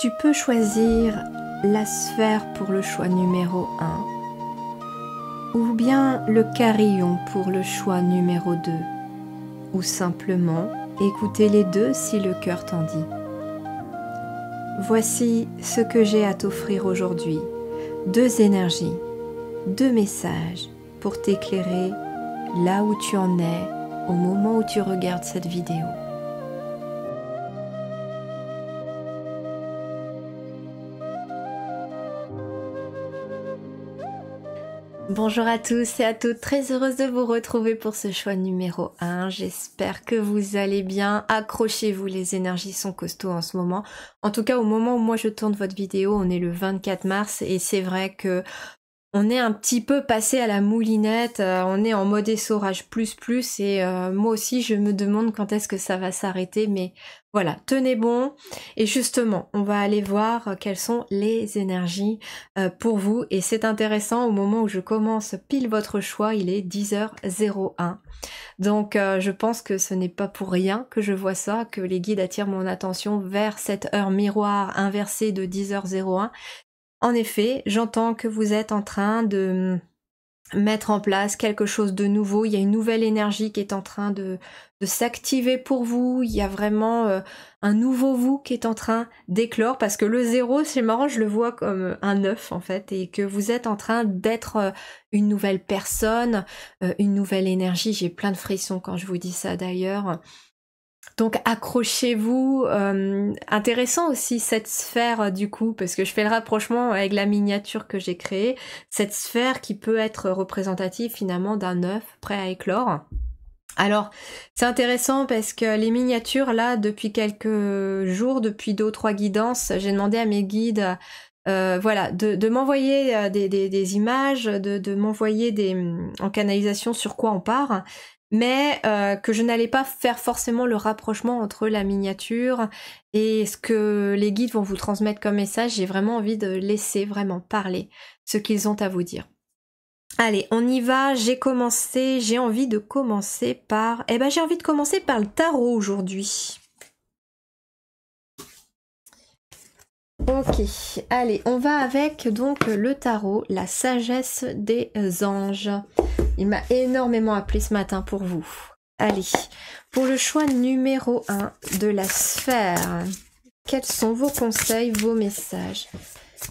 Tu peux choisir la sphère pour le choix numéro 1 ou bien le carillon pour le choix numéro 2 ou simplement écouter les deux si le cœur t'en dit. Voici ce que j'ai à t'offrir aujourd'hui. 2 énergies, 2 messages pour t'éclairer là où tu en es au moment où tu regardes cette vidéo. Bonjour à tous et à toutes, très heureuse de vous retrouver pour ce choix numéro 1. J'espère que vous allez bien. Accrochez-vous, les énergies sont costauds en ce moment. En tout cas, au moment où moi je tourne votre vidéo, on est le 24 mars et c'est vrai que on est un petit peu passé à la moulinette, on est en mode essorage plus et moi aussi je me demande quand est-ce que ça va s'arrêter, mais voilà, tenez bon. Et justement, on va aller voir quelles sont les énergies pour vous, et c'est intéressant, au moment où je commence pile votre choix, il est 10h01. Donc je pense que ce n'est pas pour rien que je vois ça, que les guides attirent mon attention vers cette heure miroir inversée de 10h01. En effet, j'entends que vous êtes en train de mettre en place quelque chose de nouveau. Il y a une nouvelle énergie qui est en train de s'activer pour vous. Il y a vraiment un nouveau vous qui est en train d'éclore, parce que le 0, c'est marrant, je le vois comme un 9 en fait, et que vous êtes en train d'être une nouvelle personne, une nouvelle énergie. J'ai plein de frissons quand je vous dis ça d'ailleurs. Donc accrochez-vous. Intéressant aussi cette sphère du coup, parce que je fais le rapprochement avec la miniature que j'ai créée, cette sphère qui peut être représentative finalement d'un œuf prêt à éclore. Alors c'est intéressant parce que les miniatures là, depuis quelques jours, depuis 2 ou 3 guidances, j'ai demandé à mes guides voilà, de m'envoyer des images, de m'envoyer en canalisation sur quoi on part, mais que je n'allais pas faire forcément le rapprochement entre la miniature et ce que les guides vont vous transmettre comme message. J'ai vraiment envie de laisser vraiment parler ce qu'ils ont à vous dire. Allez, on y va. J'ai envie de commencer par... j'ai envie de commencer par le tarot aujourd'hui. Ok, allez, on va avec donc le tarot, la sagesse des anges. Il m'a énormément appelé ce matin pour vous. Allez, pour le choix numéro 1 de la sphère, quels sont vos conseils, vos messages?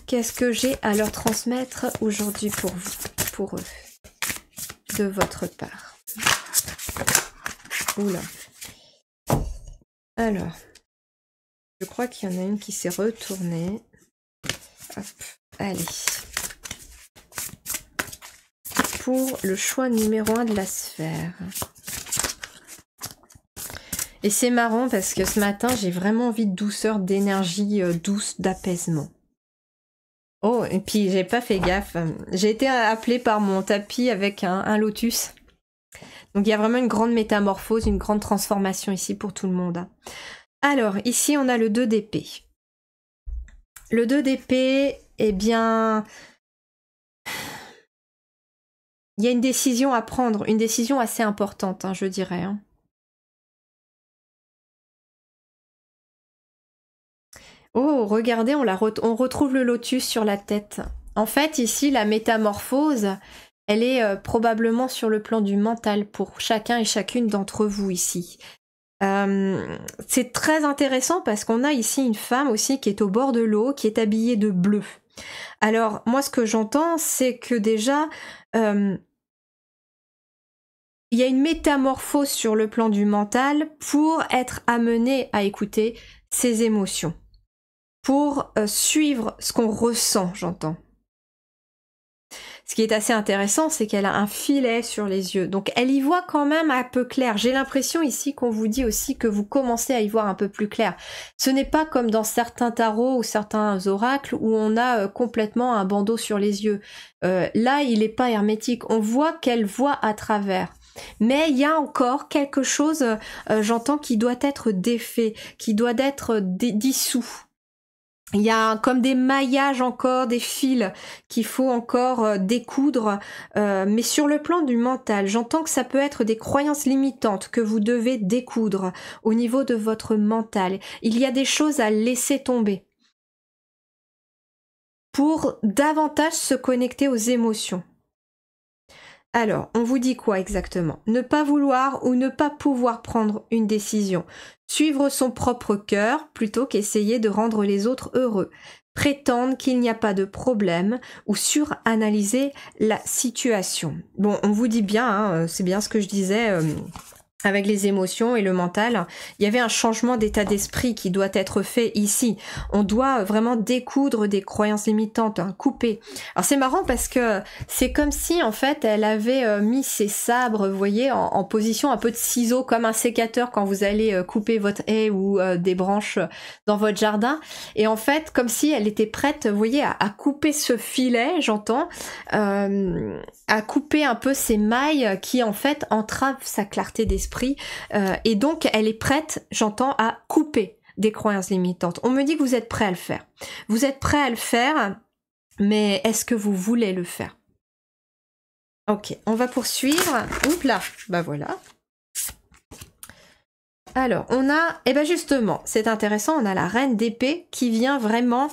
Qu'est-ce que j'ai à leur transmettre aujourd'hui pour vous, pour eux, de votre part? Oula. Alors... je crois qu'il y en a une qui s'est retournée. Hop, allez. Pour le choix numéro 1 de la sphère. Et c'est marrant parce que ce matin, j'ai vraiment envie de douceur, d'énergie douce, d'apaisement. Oh, et puis j'ai pas fait gaffe. J'ai été appelée par mon tapis avec un lotus. Donc il y a vraiment une grande métamorphose, une grande transformation ici pour tout le monde. Alors, ici, on a le 2 d'épée. Le 2 d'épée, eh bien... il y a une décision à prendre, une décision assez importante, hein, je dirais. Hein. Oh, regardez, on retrouve le lotus sur la tête. En fait, ici, la métamorphose, elle est probablement sur le plan du mental pour chacun et chacune d'entre vous ici. C'est très intéressant parce qu'on a ici une femme aussi qui est au bord de l'eau, qui est habillée de bleu. Alors moi ce que j'entends, c'est que déjà il y a une métamorphose sur le plan du mental pour être amené à écouter ses émotions, pour suivre ce qu'on ressent, j'entends. Ce qui est assez intéressant, c'est qu'elle a un filet sur les yeux. Donc elle y voit quand même un peu clair. J'ai l'impression ici qu'on vous dit aussi que vous commencez à y voir un peu plus clair. Ce n'est pas comme dans certains tarots ou certains oracles où on a complètement un bandeau sur les yeux. Là, il n'est pas hermétique. On voit qu'elle voit à travers. Mais il y a encore quelque chose, j'entends, qui doit être défait, qui doit être dissous. Il y a comme des maillages encore, des fils qu'il faut encore découdre, mais sur le plan du mental, j'entends que ça peut être des croyances limitantes que vous devez découdre au niveau de votre mental. Il y a des choses à laisser tomber. pour davantage se connecter aux émotions. Alors, on vous dit quoi exactement? Ne pas vouloir ou ne pas pouvoir prendre une décision. Suivre son propre cœur plutôt qu'essayer de rendre les autres heureux. Prétendre qu'il n'y a pas de problème ou suranalyser la situation. Bon, on vous dit bien, hein, c'est bien ce que je disais... avec les émotions et le mental, il y avait un changement d'état d'esprit qui doit être fait ici. On doit vraiment découdre des croyances limitantes, hein, couper. Alors c'est marrant parce que c'est comme si en fait elle avait mis ses sabres, vous voyez, en position un peu de ciseaux, comme un sécateur quand vous allez couper votre haie ou des branches dans votre jardin. Et en fait, comme si elle était prête, vous voyez, à couper ce filet, j'entends, à couper un peu ces mailles qui en fait entravent sa clarté d'esprit. Et donc elle est prête, j'entends, à couper des croyances limitantes. On me dit que vous êtes prêt à le faire. Vous êtes prêt à le faire, mais est-ce que vous voulez le faire? Ok, on va poursuivre. Oups là, bah voilà. Alors, on a, et ben justement, c'est intéressant, on a la reine d'épée qui vient vraiment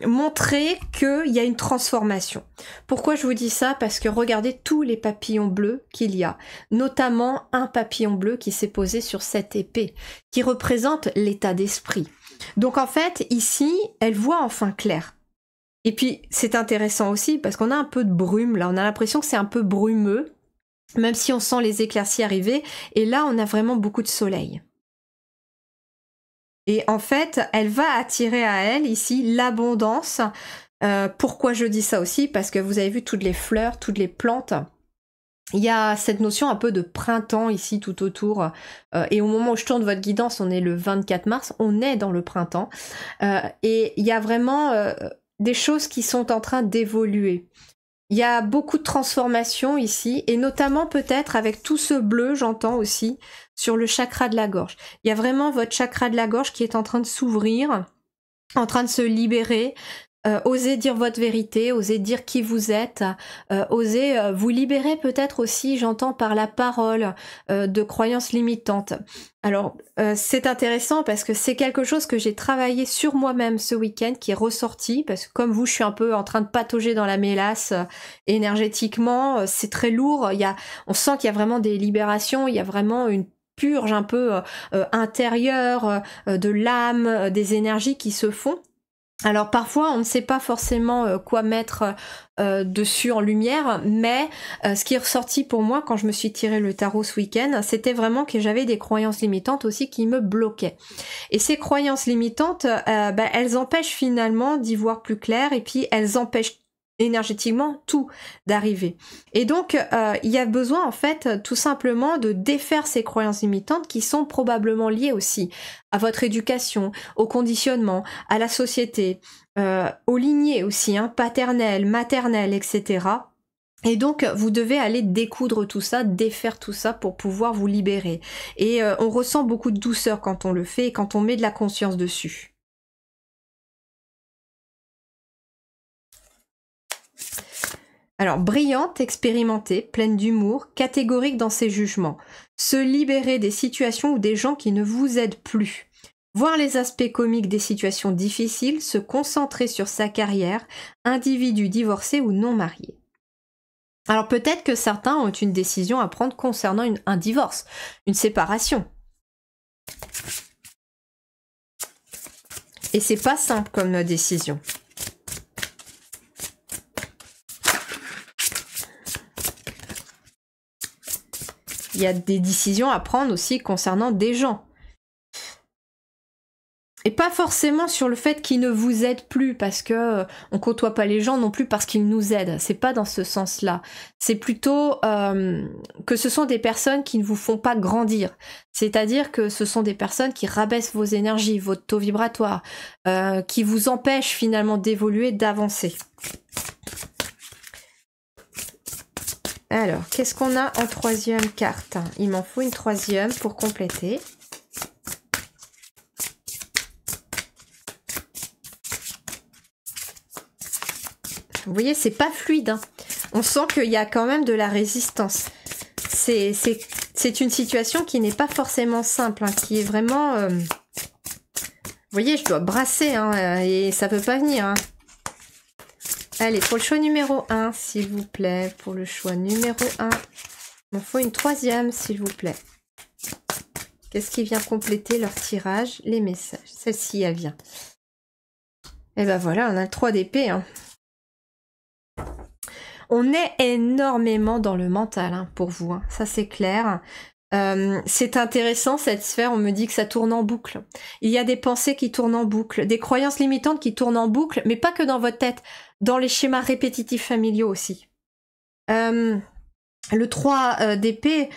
montrer qu'il y a une transformation. Pourquoi je vous dis ça? Parce que regardez tous les papillons bleus qu'il y a, notamment un papillon bleu qui s'est posé sur cette épée, qui représente l'état d'esprit. Donc en fait, ici, elle voit enfin clair. Et puis, c'est intéressant aussi parce qu'on a un peu de brume, là, on a l'impression que c'est un peu brumeux, même si on sent les éclaircies arriver, et là, on a vraiment beaucoup de soleil. Et en fait, elle va attirer à elle, ici, l'abondance. Pourquoi je dis ça aussi? Parce que vous avez vu toutes les fleurs, toutes les plantes. Il y a cette notion un peu de printemps ici, tout autour. Et au moment où je tourne votre guidance, on est le 24 mars, on est dans le printemps. Et il y a vraiment des choses qui sont en train d'évoluer. Il y a beaucoup de transformations ici, et notamment peut-être avec tout ce bleu, j'entends aussi, sur le chakra de la gorge. Il y a vraiment votre chakra de la gorge qui est en train de s'ouvrir, en train de se libérer. Osez dire votre vérité, osez dire qui vous êtes, osez vous libérer peut-être aussi, j'entends, par la parole de croyances limitantes. Alors, c'est intéressant parce que c'est quelque chose que j'ai travaillé sur moi-même ce week-end, qui est ressorti, parce que comme vous, je suis un peu en train de patauger dans la mélasse énergétiquement, c'est très lourd, on sent qu'il y a vraiment des libérations, il y a vraiment une purge un peu intérieure de l'âme, des énergies qui se font. Alors parfois on ne sait pas forcément quoi mettre dessus en lumière, mais ce qui est ressorti pour moi quand je me suis tiré le tarot ce week-end, c'était vraiment que j'avais des croyances limitantes aussi qui me bloquaient. Et ces croyances limitantes, elles empêchent finalement d'y voir plus clair, et puis elles empêchent énergétiquement tout d'arriver. Et donc il y a besoin en fait tout simplement de défaire ces croyances limitantes qui sont probablement liées aussi à votre éducation, au conditionnement, à la société, aux lignées aussi, hein, paternelles, maternelles, etc. Et donc vous devez aller découdre tout ça, défaire tout ça pour pouvoir vous libérer. Et on ressent beaucoup de douceur quand on le fait et quand on met de la conscience dessus. Alors, brillante, expérimentée, pleine d'humour, catégorique dans ses jugements. Se libérer des situations ou des gens qui ne vous aident plus. Voir les aspects comiques des situations difficiles, se concentrer sur sa carrière, individu divorcé ou non marié. Alors peut-être que certains ont une décision à prendre concernant un divorce, une séparation. Et c'est pas simple comme décision. Il y a des décisions à prendre aussi concernant des gens. Et pas forcément sur le fait qu'ils ne vous aident plus, parce que on côtoie pas les gens non plus parce qu'ils nous aident. C'est pas dans ce sens-là. C'est plutôt que ce sont des personnes qui ne vous font pas grandir. C'est-à-dire que ce sont des personnes qui rabaissent vos énergies, votre taux vibratoire, qui vous empêchent finalement d'évoluer, d'avancer. Alors, qu'est-ce qu'on a en troisième carte? Il m'en faut une troisième pour compléter. Vous voyez, c'est pas fluide, hein. On sent qu'il y a quand même de la résistance. C'est une situation qui n'est pas forcément simple, hein, qui est vraiment... Vous voyez, je dois brasser, hein, et ça peut pas venir, hein. Allez, pour le choix numéro 1, s'il vous plaît. Pour le choix numéro 1. Il me faut une 3e, s'il vous plaît. Qu'est-ce qui vient compléter leur tirage? Les messages. Celle-ci, elle vient. Et ben voilà, on a le 3 d'épée. Hein. On est énormément dans le mental hein, pour vous. Hein. Ça, c'est clair. C'est intéressant cette sphère, on me dit que ça tourne en boucle. Il y a des pensées qui tournent en boucle, des croyances limitantes qui tournent en boucle, mais pas que dans votre tête, dans les schémas répétitifs familiaux aussi. Le 3 d'épée,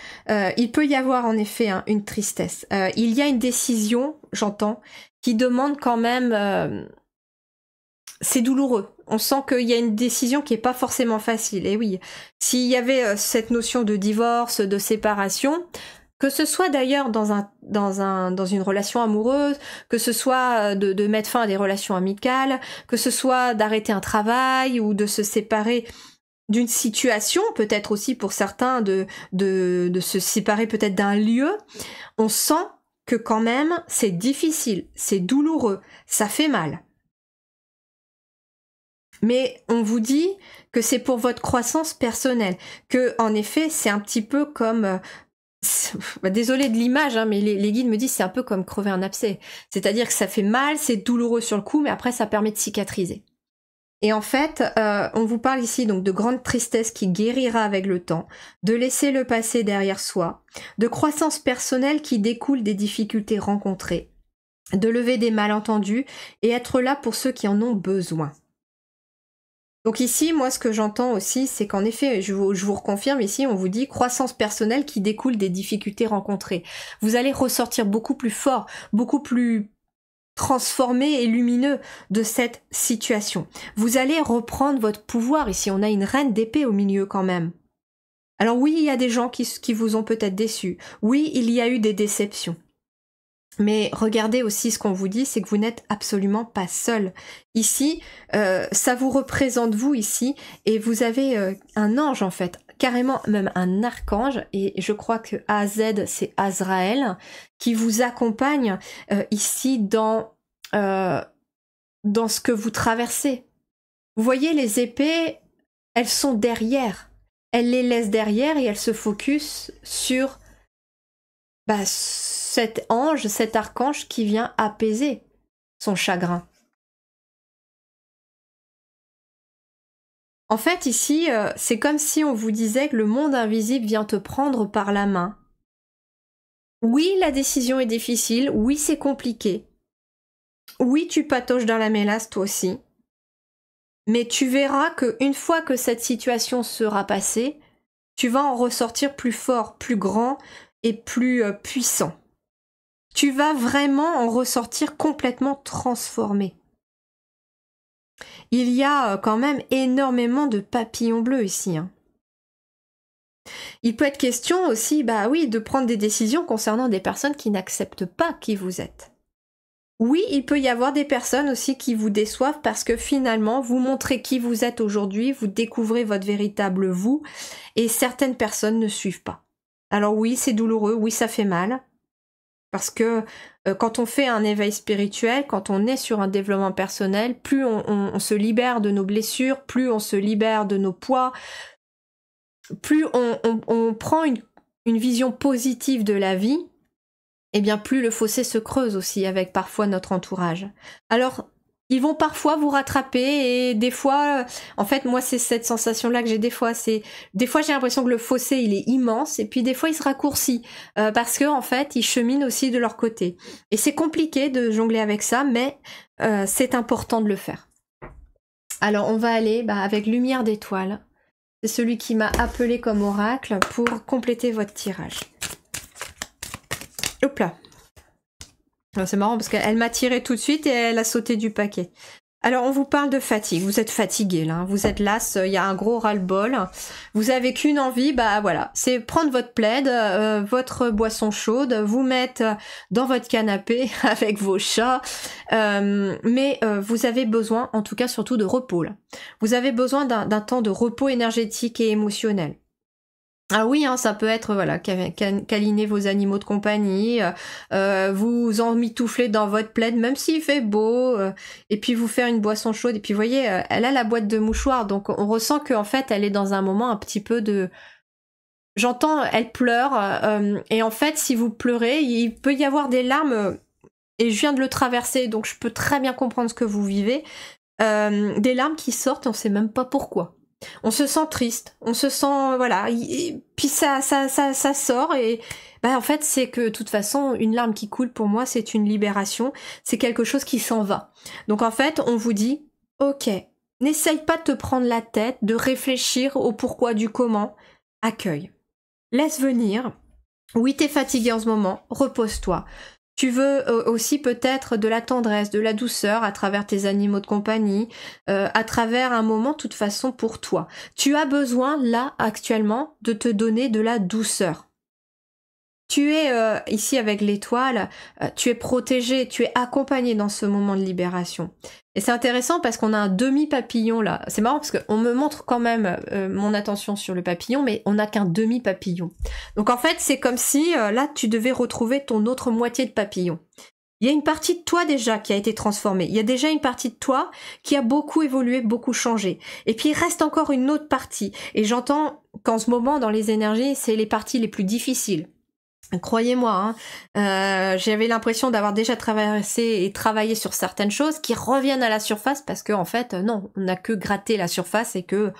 il peut y avoir en effet hein, une tristesse. Il y a une décision, j'entends, qui demande quand même... c'est douloureux. On sent qu'il y a une décision qui est pas forcément facile. Et oui, s'il y avait cette notion de divorce, de séparation, que ce soit d'ailleurs dans une relation amoureuse, que ce soit de mettre fin à des relations amicales, que ce soit d'arrêter un travail ou de se séparer d'une situation, peut-être aussi pour certains de se séparer peut-être d'un lieu, on sent que quand même c'est difficile, c'est douloureux, ça fait mal. Mais on vous dit que c'est pour votre croissance personnelle, que en effet c'est un petit peu comme, désolé de l'image, hein, mais les guides me disent c'est un peu comme crever un abcès, c'est-à-dire que ça fait mal, c'est douloureux sur le coup, mais après ça permet de cicatriser. Et en fait, on vous parle ici donc de grande tristesse qui guérira avec le temps, de laisser le passé derrière soi, de croissance personnelle qui découle des difficultés rencontrées, de lever des malentendus et être là pour ceux qui en ont besoin. Donc ici, moi, ce que j'entends aussi, c'est qu'en effet, je vous reconfirme ici, on vous dit croissance personnelle qui découle des difficultés rencontrées. Vous allez ressortir beaucoup plus fort, beaucoup plus transformé et lumineux de cette situation. Vous allez reprendre votre pouvoir. Ici, on a une reine d'épée au milieu quand même. Alors oui, il y a des gens qui vous ont peut-être déçus. Oui, il y a eu des déceptions. Mais regardez aussi ce qu'on vous dit, c'est que vous n'êtes absolument pas seul. Ici, ça vous représente vous ici, et vous avez un ange en fait, carrément même un archange, et je crois que AZ c'est Azraël, qui vous accompagne ici dans ce que vous traversez. Vous voyez, les épées, elles sont derrière. Elles les laissent derrière et elles se focus sur cet ange, cet archange qui vient apaiser son chagrin. En fait, ici, c'est comme si on vous disait que le monde invisible vient te prendre par la main. Oui, la décision est difficile, oui, c'est compliqué. Oui, tu patauges dans la mélasse, toi aussi. Mais tu verras qu'une fois que cette situation sera passée, tu vas en ressortir plus fort, plus grand et plus puissant. Tu vas vraiment en ressortir complètement transformé. Il y a quand même énormément de papillons bleus ici. Hein. Il peut être question aussi, de prendre des décisions concernant des personnes qui n'acceptent pas qui vous êtes. Oui, il peut y avoir des personnes aussi qui vous déçoivent parce que finalement, vous montrez qui vous êtes aujourd'hui, vous découvrez votre véritable vous, et certaines personnes ne suivent pas. Alors oui, c'est douloureux, oui, ça fait mal, parce que quand on fait un éveil spirituel, quand on est sur un développement personnel, plus on se libère de nos blessures, plus on se libère de nos poids, plus on prend une vision positive de la vie, et bien plus le fossé se creuse aussi avec parfois notre entourage. Alors, ils vont parfois vous rattraper et des fois, en fait, moi, c'est cette sensation-là que j'ai des fois. Des fois, j'ai l'impression que le fossé, il est immense et puis des fois, il se raccourcit parce que en fait, ils cheminent aussi de leur côté. Et c'est compliqué de jongler avec ça, mais c'est important de le faire. Alors, on va aller avec Lumière d'étoile. C'est celui qui m'a appelé comme oracle pour compléter votre tirage. Hop là. C'est marrant parce qu'elle m'a tiré tout de suite et elle a sauté du paquet. Alors on vous parle de fatigue, vous êtes fatigué là, vous êtes las, il y a un gros ras-le-bol, vous avez qu'une envie, voilà, c'est prendre votre plaid, votre boisson chaude, vous mettre dans votre canapé avec vos chats, mais vous avez besoin en tout cas surtout de repos là. Vous avez besoin d'un temps de repos énergétique et émotionnel. Ah oui, hein, ça peut être, voilà, câliner vos animaux de compagnie, vous emmitoufler dans votre plaid, même s'il fait beau, et puis vous faire une boisson chaude. Et puis vous voyez, elle a la boîte de mouchoirs, donc on ressent qu'en fait, elle est dans un moment un petit peu de... J'entends, elle pleure, et en fait, si vous pleurez, il peut y avoir des larmes, et je viens de le traverser, donc je peux très bien comprendre ce que vous vivez. Des larmes qui sortent, on sait même pas pourquoi. On se sent triste, on se sent, voilà, puis ça sort, et bah en fait c'est que de toute façon une larme qui coule pour moi c'est une libération, c'est quelque chose qui s'en va. Donc en fait on vous dit, ok, n'essaye pas de te prendre la tête, de réfléchir au pourquoi du comment, accueille, laisse venir. Oui, t'es fatigué en ce moment, repose-toi. Tu veux aussi peut-être de la tendresse, de la douceur à travers tes animaux de compagnie, à travers un moment de toute façon pour toi. Tu as besoin là actuellement de te donner de la douceur. Tu es ici avec l'étoile, tu es protégé, tu es accompagné dans ce moment de libération. Et c'est intéressant parce qu'on a un demi-papillon là. C'est marrant parce qu'on me montre quand même mon attention sur le papillon, mais on n'a qu'un demi-papillon. Donc en fait, c'est comme si là, tu devais retrouver ton autre moitié de papillon. Il y a une partie de toi déjà qui a été transformée. Il y a déjà une partie de toi qui a beaucoup évolué, beaucoup changé. Et puis il reste encore une autre partie. Et j'entends qu'en ce moment, dans les énergies, c'est les parties les plus difficiles. Croyez-moi, hein, j'avais l'impression d'avoir déjà traversé et travaillé sur certaines choses qui reviennent à la surface parce que en fait, non, on n'a que gratté la surface et que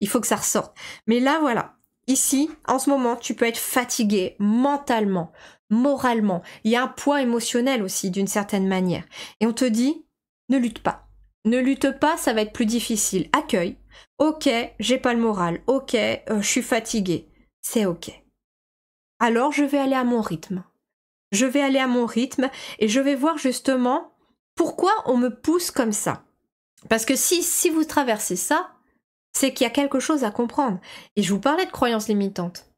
il faut que ça ressorte. Mais là, voilà, ici, en ce moment, tu peux être fatigué mentalement, moralement. Il y a un poids émotionnel aussi d'une certaine manière. Et on te dit, ne lutte pas. Ne lutte pas, ça va être plus difficile. Accueille. Ok, j'ai pas le moral. Ok, je suis fatiguée. C'est ok. Alors je vais aller à mon rythme. Je vais aller à mon rythme et je vais voir justement pourquoi on me pousse comme ça. Parce que si vous traversez ça, c'est qu'il y a quelque chose à comprendre. Et je vous parlais de croyances limitantes.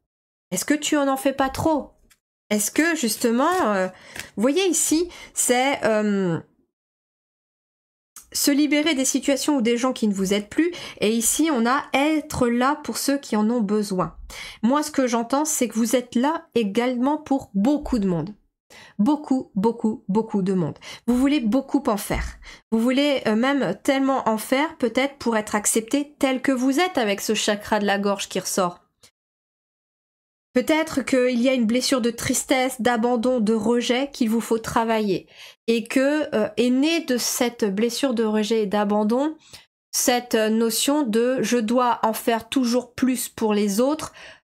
Est-ce que tu en fais pas trop? Est-ce que justement, vous voyez ici, c'est se libérer des situations ou des gens qui ne vous aident plus. Et ici, on a être là pour ceux qui en ont besoin. Moi, ce que j'entends, c'est que vous êtes là également pour beaucoup de monde. Beaucoup, beaucoup, beaucoup de monde. Vous voulez beaucoup en faire. Vous voulez même tellement en faire, peut-être pour être accepté tel que vous êtes avec ce chakra de la gorge qui ressort. Peut-être qu'il y a une blessure de tristesse, d'abandon, de rejet qu'il vous faut travailler. Et que est née de cette blessure de rejet et d'abandon cette notion de je dois en faire toujours plus pour les autres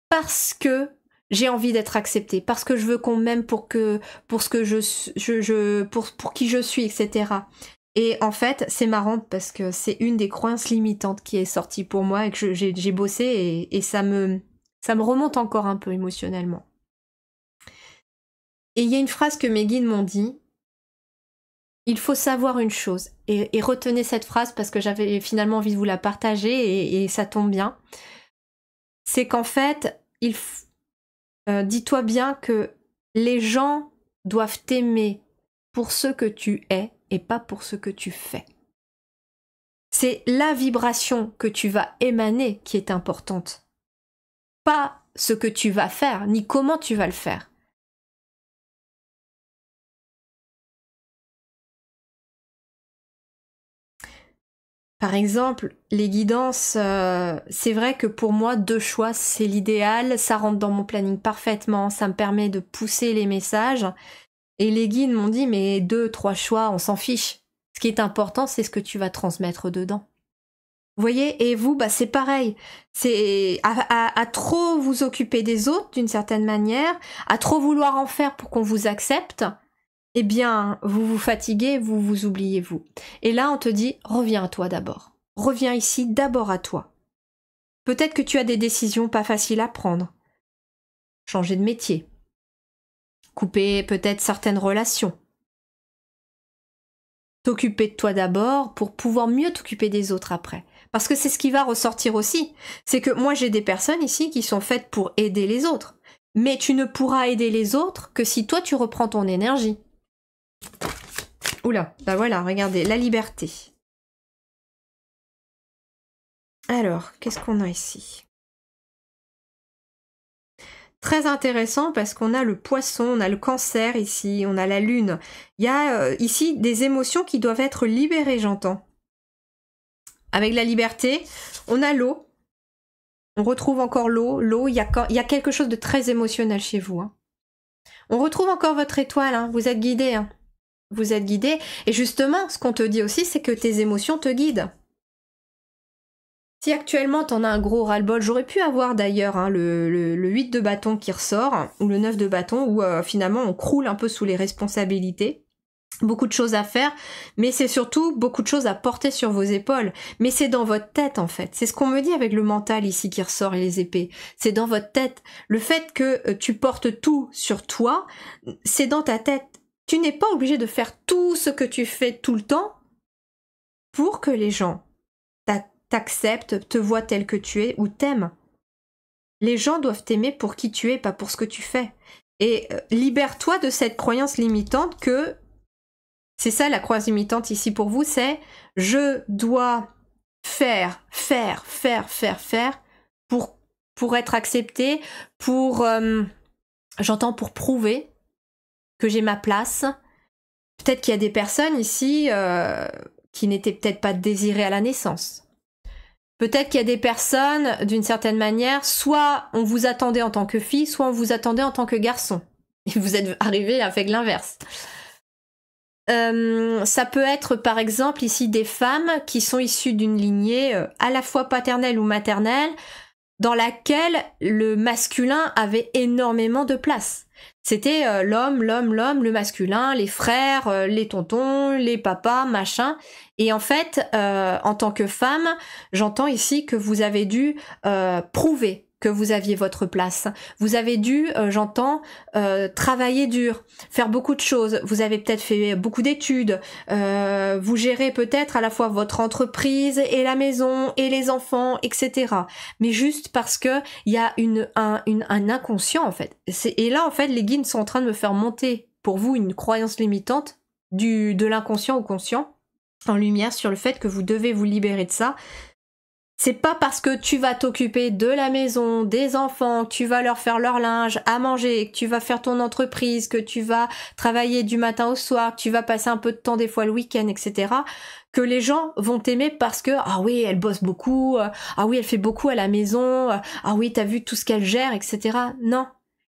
parce que j'ai envie d'être acceptée, parce que je veux qu'on m'aime pour ce que pour qui je suis, etc. Et en fait, c'est marrant parce que c'est une des croyances limitantes qui est sortie pour moi et que j'ai bossé et ça me remonte encore un peu émotionnellement. Et il y a une phrase que mes guides m'ont dit, il faut savoir une chose, et retenez cette phrase parce que j'avais finalement envie de vous la partager et ça tombe bien, c'est qu'en fait, dis-toi bien que les gens doivent t'aimer pour ce que tu es et pas pour ce que tu fais. C'est la vibration que tu vas émaner qui est importante, pas ce que tu vas faire, ni comment tu vas le faire. Par exemple, les guidances, c'est vrai que pour moi, 2 choix, c'est l'idéal, ça rentre dans mon planning parfaitement, ça me permet de pousser les messages. Et les guides m'ont dit, mais 2, 3 choix, on s'en fiche. Ce qui est important, c'est ce que tu vas transmettre dedans. Vous voyez, et vous, bah, c'est pareil. C'est à trop vous occuper des autres d'une certaine manière, à trop vouloir en faire pour qu'on vous accepte, eh bien, vous vous fatiguez, vous vous oubliez vous. Et là, on te dit, reviens à toi d'abord. Reviens ici d'abord à toi. Peut-être que tu as des décisions pas faciles à prendre. Changer de métier. Couper peut-être certaines relations. T'occuper de toi d'abord pour pouvoir mieux t'occuper des autres après. Parce que c'est ce qui va ressortir aussi. C'est que moi j'ai des personnes ici qui sont faites pour aider les autres. Mais tu ne pourras aider les autres que si toi tu reprends ton énergie. Oula, bah voilà, regardez, la liberté. Alors, qu'est-ce qu'on a ici? très intéressant parce qu'on a le poisson, on a le cancer ici, on a la lune. Il y a ici des émotions qui doivent être libérées, j'entends. Avec la liberté, on a l'eau. On retrouve encore l'eau. L'eau, il y a quelque chose de très émotionnel chez vous. Hein. On retrouve encore votre étoile. Hein. Vous êtes guidé. Hein. Vous êtes guidé. Et justement, ce qu'on te dit aussi, c'est que tes émotions te guident. Si actuellement t'en as un gros ras-le-bol, j'aurais pu avoir d'ailleurs hein, le 8 de bâton qui ressort, ou le 9 de bâton, où finalement on croule un peu sous les responsabilités. Beaucoup de choses à faire, mais c'est surtout beaucoup de choses à porter sur vos épaules. Mais c'est dans votre tête en fait. C'est ce qu'on me dit avec le mental ici qui ressort et les épées. C'est dans votre tête. Le fait que tu portes tout sur toi, c'est dans ta tête. Tu n'es pas obligé de faire tout ce que tu fais tout le temps pour que les gens t'acceptent, te voient tel que tu es ou t'aiment. Les gens doivent t'aimer pour qui tu es, pas pour ce que tu fais. Et libère-toi de cette croyance limitante que c'est ça la croyance limitante ici pour vous, c'est je dois faire pour être accepté, pour j'entends pour prouver que j'ai ma place. Peut-être qu'il y a des personnes ici qui n'étaient peut-être pas désirées à la naissance. Peut-être qu'il y a des personnes, d'une certaine manière, soit on vous attendait en tant que fille, soit on vous attendait en tant que garçon. Et vous êtes arrivé avec l'inverse. Ça peut être par exemple ici des femmes qui sont issues d'une lignée à la fois paternelle ou maternelle dans laquelle le masculin avait énormément de place. C'était l'homme, le masculin, les frères, les tontons, les papas, machin. Et en fait, en tant que femme, j'entends ici que vous avez dû prouver que vous aviez votre place. Vous avez dû, j'entends, travailler dur, faire beaucoup de choses. Vous avez peut-être fait beaucoup d'études. Vous gérez peut-être à la fois votre entreprise et la maison et les enfants, etc. Mais juste parce que il y a un inconscient en fait. Et là en fait, les guides sont en train de me faire monter pour vous une croyance limitante de l'inconscient au conscient en lumière sur le fait que vous devez vous libérer de ça. C'est pas parce que tu vas t'occuper de la maison, des enfants, que tu vas leur faire leur linge, à manger, que tu vas faire ton entreprise, que tu vas travailler du matin au soir, que tu vas passer un peu de temps des fois le week-end, etc., que les gens vont t'aimer parce que ah oui, elle bosse beaucoup, ah oui, elle fait beaucoup à la maison, ah oui, t'as vu tout ce qu'elle gère, etc. Non.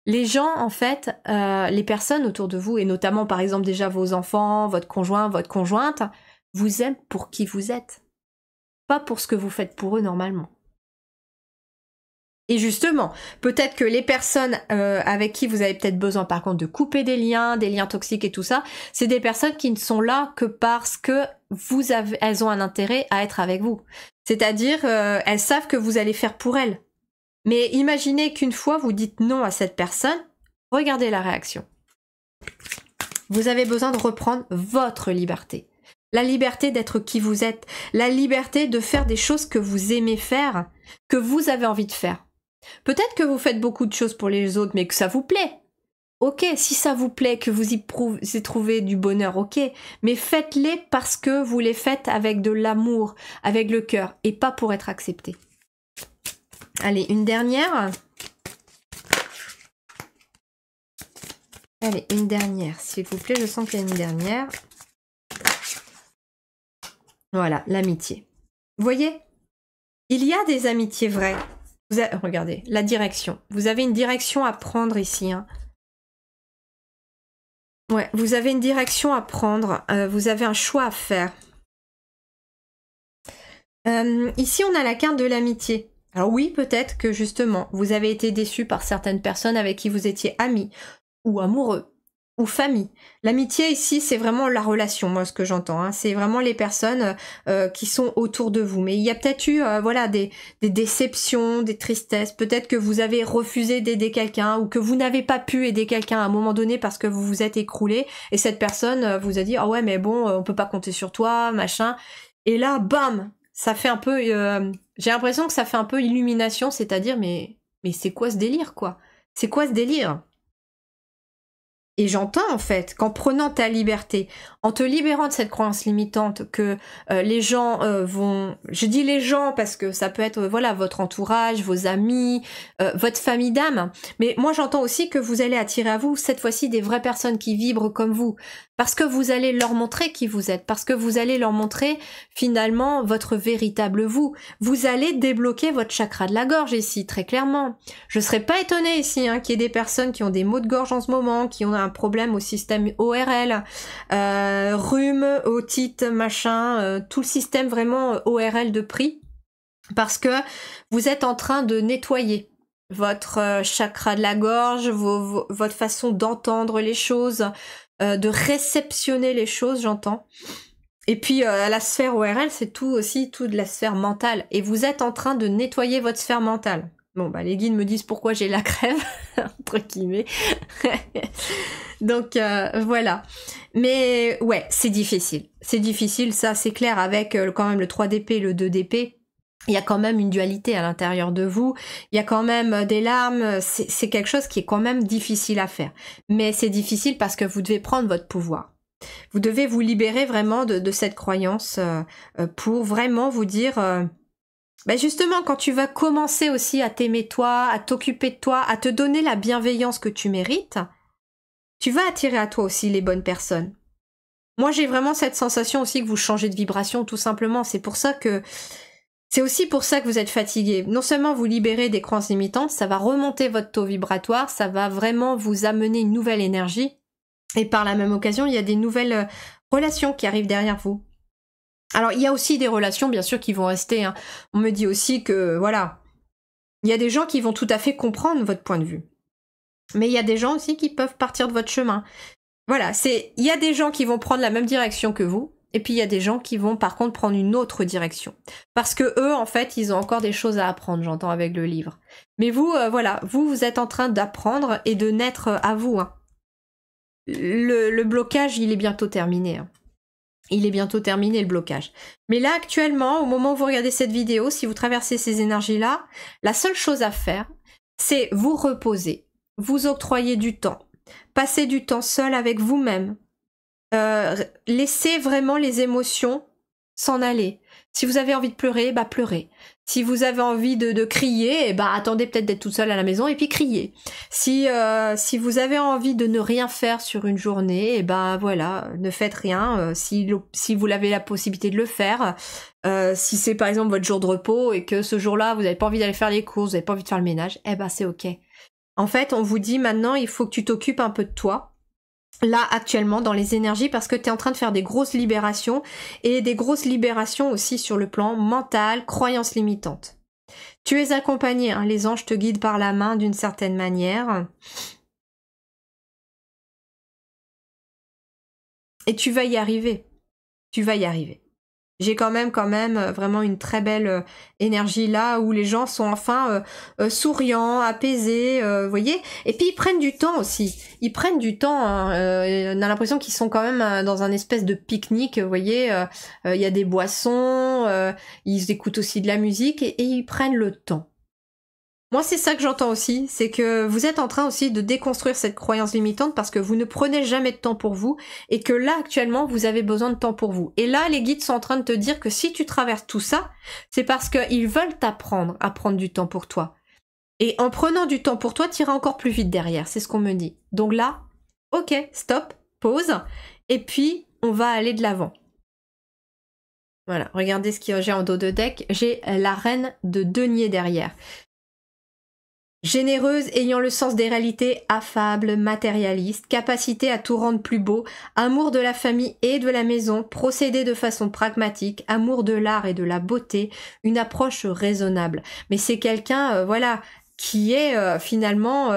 Les gens, en fait, les personnes autour de vous, et notamment par exemple déjà vos enfants, votre conjoint, votre conjointe, vous aiment pour qui vous êtes. Pas pour ce que vous faites pour eux normalement. Et justement, peut-être que les personnes avec qui vous avez peut-être besoin par contre de couper des liens toxiques et tout ça, c'est des personnes qui ne sont là que parce que elles ont un intérêt à être avec vous. C'est-à-dire, elles savent que vous allez faire pour elles. Mais imaginez qu'une fois vous dites non à cette personne, regardez la réaction. Vous avez besoin de reprendre votre liberté. La liberté d'être qui vous êtes, la liberté de faire des choses que vous aimez faire, que vous avez envie de faire. Peut-être que vous faites beaucoup de choses pour les autres, mais que ça vous plaît. Ok, si ça vous plaît, que vous y trouvez du bonheur, ok, mais faites-les parce que vous les faites avec de l'amour, avec le cœur, et pas pour être accepté. Allez, une dernière. Allez, une dernière, s'il vous plaît, je sens qu'il y a une dernière. Voilà, l'amitié. Vous voyez, il y a des amitiés vraies. Regardez, la direction. Vous avez une direction à prendre ici. Hein. Ouais, vous avez une direction à prendre. Vous avez un choix à faire. Ici, on a la carte de l'amitié. Alors oui, peut-être que justement, vous avez été déçu par certaines personnes avec qui vous étiez amis ou amoureux. Ou famille. L'amitié ici, c'est vraiment la relation, moi, ce que j'entends. Hein. C'est vraiment les personnes qui sont autour de vous. Mais il y a peut-être eu voilà, des déceptions, des tristesses. Peut-être que vous avez refusé d'aider quelqu'un ou que vous n'avez pas pu aider quelqu'un à un moment donné parce que vous vous êtes écroulé et cette personne vous a dit « Ah ouais, mais bon, on peut pas compter sur toi, machin. » Et là, bam, ça fait un peu... j'ai l'impression que ça fait un peu illumination, c'est-à-dire « Mais c'est quoi ce délire, quoi ? C'est quoi ce délire ?» Et j'entends en fait qu'en prenant ta liberté, en te libérant de cette croyance limitante que les gens vont... Je dis les gens parce que ça peut être voilà votre entourage, vos amis, votre famille d'âme. Mais moi j'entends aussi que vous allez attirer à vous cette fois-ci des vraies personnes qui vibrent comme vous. Parce que vous allez leur montrer qui vous êtes. Parce que vous allez leur montrer finalement votre véritable vous. Vous allez débloquer votre chakra de la gorge ici, très clairement. Je serais pas étonnée ici qu'il y ait des personnes qui ont des maux de gorge en ce moment, qui ont un problème au système ORL, rhume, otite, machin, tout le système vraiment ORL de prix, parce que vous êtes en train de nettoyer votre chakra de la gorge, votre façon d'entendre les choses, de réceptionner les choses, j'entends. Et puis la sphère ORL, c'est tout aussi, tout de la sphère mentale. Et vous êtes en train de nettoyer votre sphère mentale. Bon, bah les guides me disent pourquoi j'ai la crève, entre guillemets. Donc voilà. Mais ouais, c'est difficile. C'est difficile, ça c'est clair, avec quand même le 3 d'épée et le 2 d'épée. Il y a quand même une dualité à l'intérieur de vous. Il y a quand même des larmes. C'est quelque chose qui est quand même difficile à faire. Mais c'est difficile parce que vous devez prendre votre pouvoir. Vous devez vous libérer vraiment de cette croyance pour vraiment vous dire... Ben justement, quand tu vas commencer aussi à t'aimer toi, à t'occuper de toi, à te donner la bienveillance que tu mérites, tu vas attirer à toi aussi les bonnes personnes. Moi, j'ai vraiment cette sensation aussi que vous changez de vibration, tout simplement. C'est aussi pour ça que vous êtes fatigué. Non seulement vous libérez des croyances limitantes, ça va remonter votre taux vibratoire, ça va vraiment vous amener une nouvelle énergie. Et par la même occasion, il y a des nouvelles relations qui arrivent derrière vous. Alors, il y a aussi des relations, bien sûr, qui vont rester. On me dit aussi que, voilà, il y a des gens qui vont tout à fait comprendre votre point de vue. Mais il y a des gens aussi qui peuvent partir de votre chemin. Voilà, il y a des gens qui vont prendre la même direction que vous, et puis il y a des gens qui vont, par contre, prendre une autre direction. Parce que eux, en fait, ils ont encore des choses à apprendre, j'entends, avec le livre. Mais vous, voilà, vous êtes en train d'apprendre et de naître à vous. Le blocage, il est bientôt terminé. Il est bientôt terminé le blocage. Mais là, actuellement, au moment où vous regardez cette vidéo, si vous traversez ces énergies-là, la seule chose à faire, c'est vous reposer, vous octroyer du temps, passer du temps seul avec vous-même, laisser vraiment les émotions s'en aller. Si vous avez envie de pleurer, bah pleurez. Si vous avez envie de crier, bah attendez peut-être d'être toute seule à la maison et puis criez. Si vous avez envie de ne rien faire sur une journée, et ben voilà, ne faites rien. Si vous avez la possibilité de le faire, si c'est par exemple votre jour de repos et que ce jour-là vous n'avez pas envie d'aller faire les courses, vous n'avez pas envie de faire le ménage, eh ben c'est ok. En fait, on vous dit maintenant, il faut que tu t'occupes un peu de toi. Là, actuellement, dans les énergies, parce que tu es en train de faire des grosses libérations, et des grosses libérations aussi sur le plan mental, croyances limitantes. Tu es accompagné, les anges te guident par la main d'une certaine manière. Et tu vas y arriver. Tu vas y arriver. J'ai quand même vraiment une très belle énergie là où les gens sont enfin souriants, apaisés, vous voyez. Et puis ils prennent du temps aussi. Ils prennent du temps. On a l'impression qu'ils sont quand même dans un espèce de pique-nique, vous voyez. Il y a des boissons, ils écoutent aussi de la musique et ils prennent le temps. Moi, c'est ça que j'entends aussi, c'est que vous êtes en train aussi de déconstruire cette croyance limitante parce que vous ne prenez jamais de temps pour vous et que là, actuellement, vous avez besoin de temps pour vous. Et là, les guides sont en train de te dire que si tu traverses tout ça, c'est parce qu'ils veulent t'apprendre à prendre du temps pour toi. Et en prenant du temps pour toi, tu iras encore plus vite derrière, c'est ce qu'on me dit. Donc là, ok, stop, pause, et puis on va aller de l'avant. Voilà, regardez ce que j'ai en dos de deck. J'ai la reine de denier derrière. Généreuse, ayant le sens des réalités, affable, matérialiste, capacité à tout rendre plus beau, amour de la famille et de la maison, procéder de façon pragmatique, amour de l'art et de la beauté, une approche raisonnable. Mais c'est quelqu'un, voilà, qui est finalement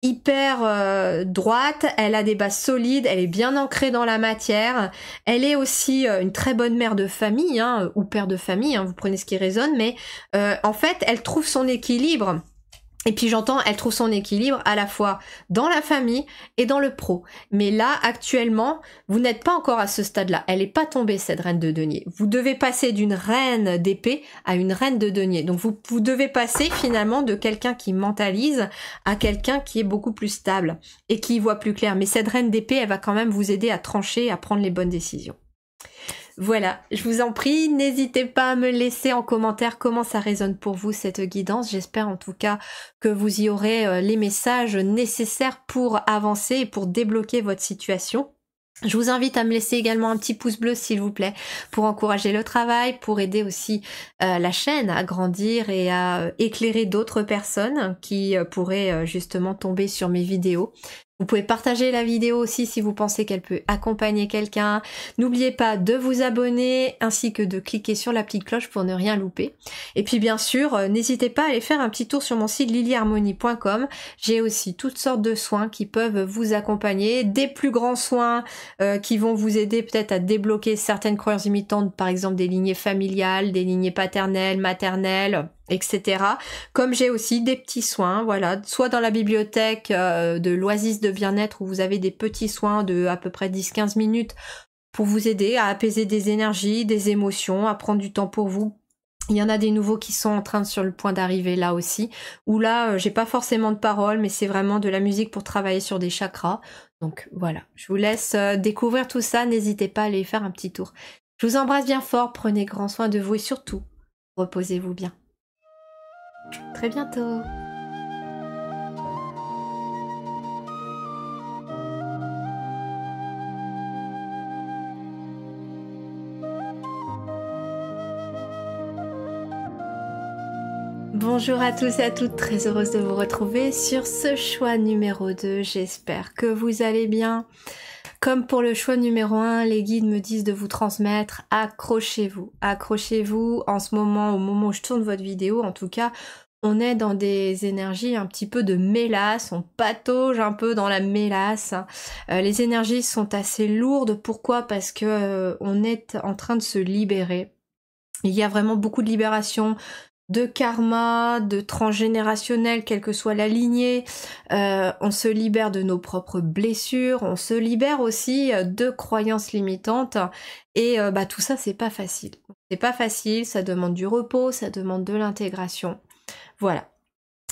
hyper droite, elle a des bases solides, elle est bien ancrée dans la matière, elle est aussi une très bonne mère de famille, ou père de famille, vous prenez ce qui résonne, mais en fait, elle trouve son équilibre. Et puis j'entends, elle trouve son équilibre à la fois dans la famille et dans le pro. Mais là, actuellement, vous n'êtes pas encore à ce stade-là. Elle n'est pas tombée, cette reine de denier. Vous devez passer d'une reine d'épée à une reine de denier. Donc vous devez passer finalement de quelqu'un qui mentalise à quelqu'un qui est beaucoup plus stable et qui y voit plus clair. Mais cette reine d'épée, elle va quand même vous aider à trancher, à prendre les bonnes décisions. Voilà, je vous en prie, n'hésitez pas à me laisser en commentaire comment ça résonne pour vous cette guidance. J'espère en tout cas que vous y aurez les messages nécessaires pour avancer et pour débloquer votre situation. Je vous invite à me laisser également un petit pouce bleu s'il vous plaît pour encourager le travail, pour aider aussi la chaîne à grandir et à éclairer d'autres personnes qui pourraient justement tomber sur mes vidéos. Vous pouvez partager la vidéo aussi si vous pensez qu'elle peut accompagner quelqu'un. N'oubliez pas de vous abonner ainsi que de cliquer sur la petite cloche pour ne rien louper. Et puis bien sûr, n'hésitez pas à aller faire un petit tour sur mon site lilyharmonie.com. J'ai aussi toutes sortes de soins qui peuvent vous accompagner, des plus grands soins qui vont vous aider peut-être à débloquer certaines croyances limitantes, par exemple des lignées familiales, des lignées paternelles, maternelles, etc. Comme j'ai aussi des petits soins, voilà, soit dans la bibliothèque de l'Oasis de bien-être où vous avez des petits soins de à peu près 10-15 minutes pour vous aider à apaiser des énergies, des émotions, à prendre du temps pour vous. Il y en a des nouveaux qui sont en train sur le point d'arriver là aussi, où là j'ai pas forcément de paroles, mais c'est vraiment de la musique pour travailler sur des chakras. Donc voilà, je vous laisse découvrir tout ça, n'hésitez pas à aller faire un petit tour. Je vous embrasse bien fort, prenez grand soin de vous et surtout, reposez-vous bien. Très bientôt. Bonjour à tous et à toutes, très heureuse de vous retrouver sur ce choix numéro 2. J'espère que vous allez bien. Comme pour le choix numéro 1, les guides me disent de vous transmettre, accrochez-vous. Accrochez-vous en ce moment, au moment où je tourne votre vidéo, en tout cas, on est dans des énergies un petit peu de mélasse, on patauge un peu dans la mélasse. Les énergies sont assez lourdes, pourquoi? Parce que on est en train de se libérer. Il y a vraiment beaucoup de libération, de karma, de transgénérationnel, quelle que soit la lignée. On se libère de nos propres blessures, on se libère aussi de croyances limitantes. Et tout ça, c'est pas facile. C'est pas facile, ça demande du repos, ça demande de l'intégration. Voilà.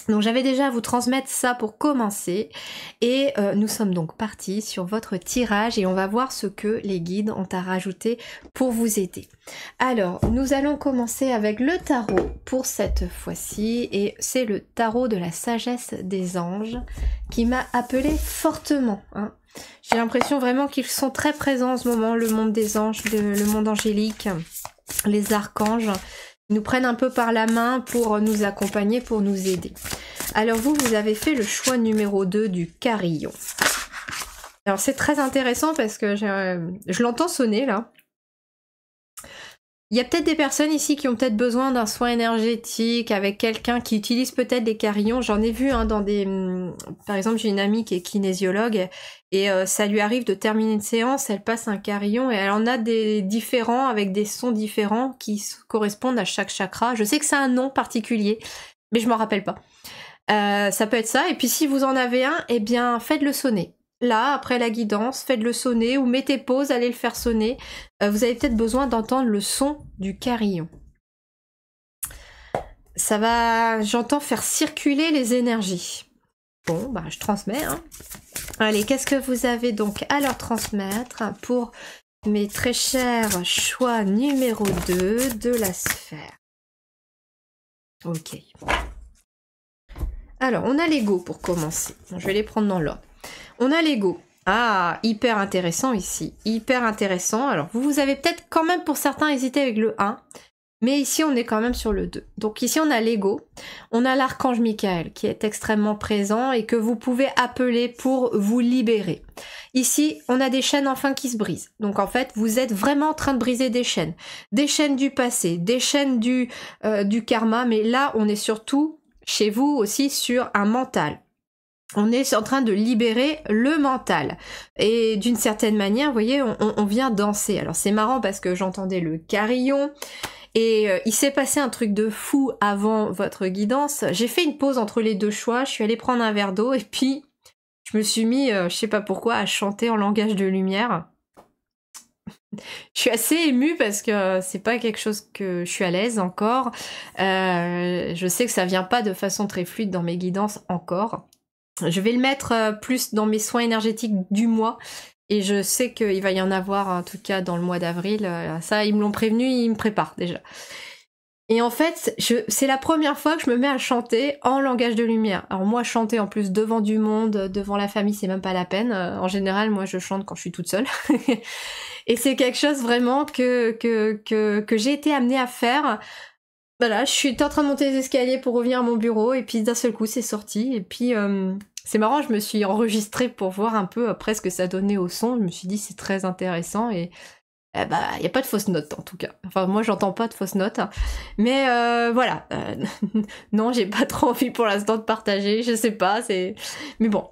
Donc j'avais déjà à vous transmettre ça pour commencer et nous sommes donc partis sur votre tirage et on va voir ce que les guides ont à rajouter pour vous aider. Alors nous allons commencer avec le tarot pour cette fois-ci et c'est le tarot de la sagesse des anges qui m'a appelé fortement. Hein. J'ai l'impression vraiment qu'ils sont très présents en ce moment, le monde des anges, le monde angélique, les archanges. Ils nous prennent un peu par la main pour nous accompagner, pour nous aider. Alors vous avez fait le choix numéro 2 du carillon. Alors c'est très intéressant parce que je l'entends sonner là. Il y a peut-être des personnes ici qui ont peut-être besoin d'un soin énergétique avec quelqu'un qui utilise peut-être des carillons. J'en ai vu dans des... Par exemple, j'ai une amie qui est kinésiologue et ça lui arrive de terminer une séance, elle passe un carillon et elle en a des différents avec des sons différents qui correspondent à chaque chakra. Je sais que c'est un nom particulier, mais je m'en rappelle pas. Ça peut être ça. Et puis si vous en avez un, eh bien faites-le sonner. Là, après la guidance, faites-le sonner ou mettez pause, allez le faire sonner. Vous avez peut-être besoin d'entendre le son du carillon. Ça va, j'entends faire circuler les énergies. Bon, bah je transmets. Hein. Allez, qu'est-ce que vous avez donc à leur transmettre pour mes très chers choix numéro 2 de la sphère? Ok. Alors, on a l'ego pour commencer. Bon, je vais les prendre dans l'ordre. On a l'ego. Ah, hyper intéressant ici. Hyper intéressant. Alors, vous avez peut-être quand même pour certains hésité avec le 1. Mais ici, on est quand même sur le 2. Donc ici, on a l'ego. On a l'archange Michael qui est extrêmement présent et que vous pouvez appeler pour vous libérer. Ici, on a des chaînes enfin qui se brisent. Donc en fait, vous êtes vraiment en train de briser des chaînes. Des chaînes du passé, des chaînes du karma. Mais là, on est surtout, chez vous aussi, sur un mental. On est en train de libérer le mental. Et d'une certaine manière, vous voyez, on vient danser. Alors c'est marrant parce que j'entendais le carillon. Et il s'est passé un truc de fou avant votre guidance. J'ai fait une pause entre les deux choix, je suis allée prendre un verre d'eau et puis je me suis mis, je sais pas pourquoi, à chanter en langage de lumière. Je suis assez émue parce que c'est pas quelque chose que je suis à l'aise encore. Je sais que ça vient pas de façon très fluide dans mes guidances encore. Je vais le mettre plus dans mes soins énergétiques du mois. Et je sais qu'il va y en avoir en tout cas dans le mois d'avril. Ça, ils me l'ont prévenu, ils me préparent déjà. Et en fait, c'est la première fois que je me mets à chanter en langage de lumière. Alors moi, chanter en plus devant du monde, devant la famille, c'est même pas la peine. En général, moi, je chante quand je suis toute seule. Et c'est quelque chose vraiment que j'ai été amenée à faire. Voilà, je suis en train de monter les escaliers pour revenir à mon bureau, et puis d'un seul coup, c'est sorti. Et puis, c'est marrant, je me suis enregistrée pour voir un peu après ce que ça donnait au son. Je me suis dit, c'est très intéressant, et il n'y a pas de fausses notes en tout cas. Enfin, moi, j'entends pas de fausses notes. Mais voilà. Non, j'ai pas trop envie pour l'instant de partager. Je sais pas, mais bon.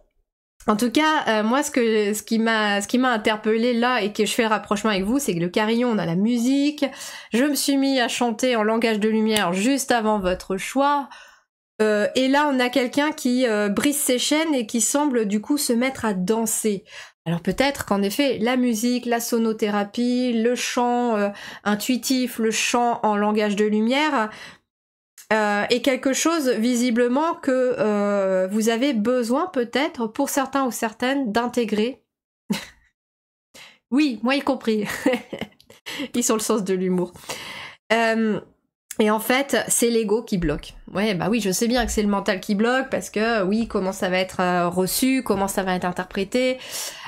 En tout cas, moi, ce qui m'a interpellée là et que je fais le rapprochement avec vous, c'est que le carillon, on a la musique. Je me suis mis à chanter en langage de lumière juste avant votre choix. Et là, on a quelqu'un qui brise ses chaînes et qui semble du coup se mettre à danser. Alors peut-être qu'en effet, la musique, la sonothérapie, le chant intuitif, le chant en langage de lumière est quelque chose visiblement que vous avez besoin peut-être pour certains ou certaines d'intégrer. Oui, moi y compris. Ils sont le sens de l'humour. Et en fait, c'est l'ego qui bloque. Ouais, bah oui, je sais bien que c'est le mental qui bloque parce que oui, comment ça va être reçu, comment ça va être interprété.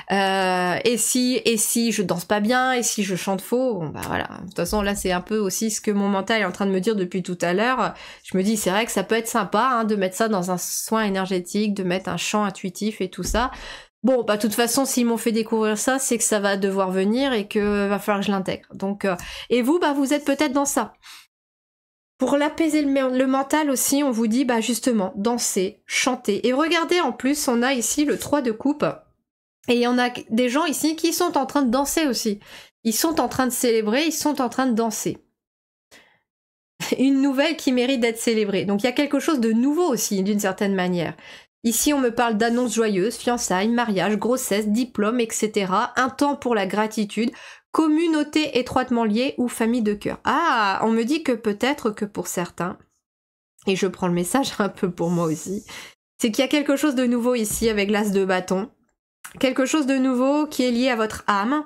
Et si je danse pas bien, et si je chante faux, bon bah voilà. De toute façon, là, c'est un peu aussi ce que mon mental est en train de me dire depuis tout à l'heure. Je me dis, c'est vrai que ça peut être sympa hein, de mettre ça dans un soin énergétique, de mettre un chant intuitif et tout ça. Bon, bah de toute façon, s'ils m'ont fait découvrir ça, c'est que ça va devoir venir et que va falloir que je l'intègre. Donc, et vous, bah vous êtes peut-être dans ça. Pour l'apaiser le mental aussi, on vous dit, bah justement, danser, chanter. Et regardez, en plus, on a ici le 3 de coupe. Et il y en a des gens ici qui sont en train de danser aussi. Ils sont en train de célébrer, ils sont en train de danser. Une nouvelle qui mérite d'être célébrée. Donc il y a quelque chose de nouveau aussi, d'une certaine manière. Ici, on me parle d'annonces joyeuses, fiançailles, mariage, grossesse, diplôme, etc. Un temps pour la gratitude, communauté étroitement liée ou famille de cœur. Ah, on me dit que peut-être que pour certains, et je prends le message un peu pour moi aussi, c'est qu'il y a quelque chose de nouveau ici avec l'as de bâton. Quelque chose de nouveau qui est lié à votre âme,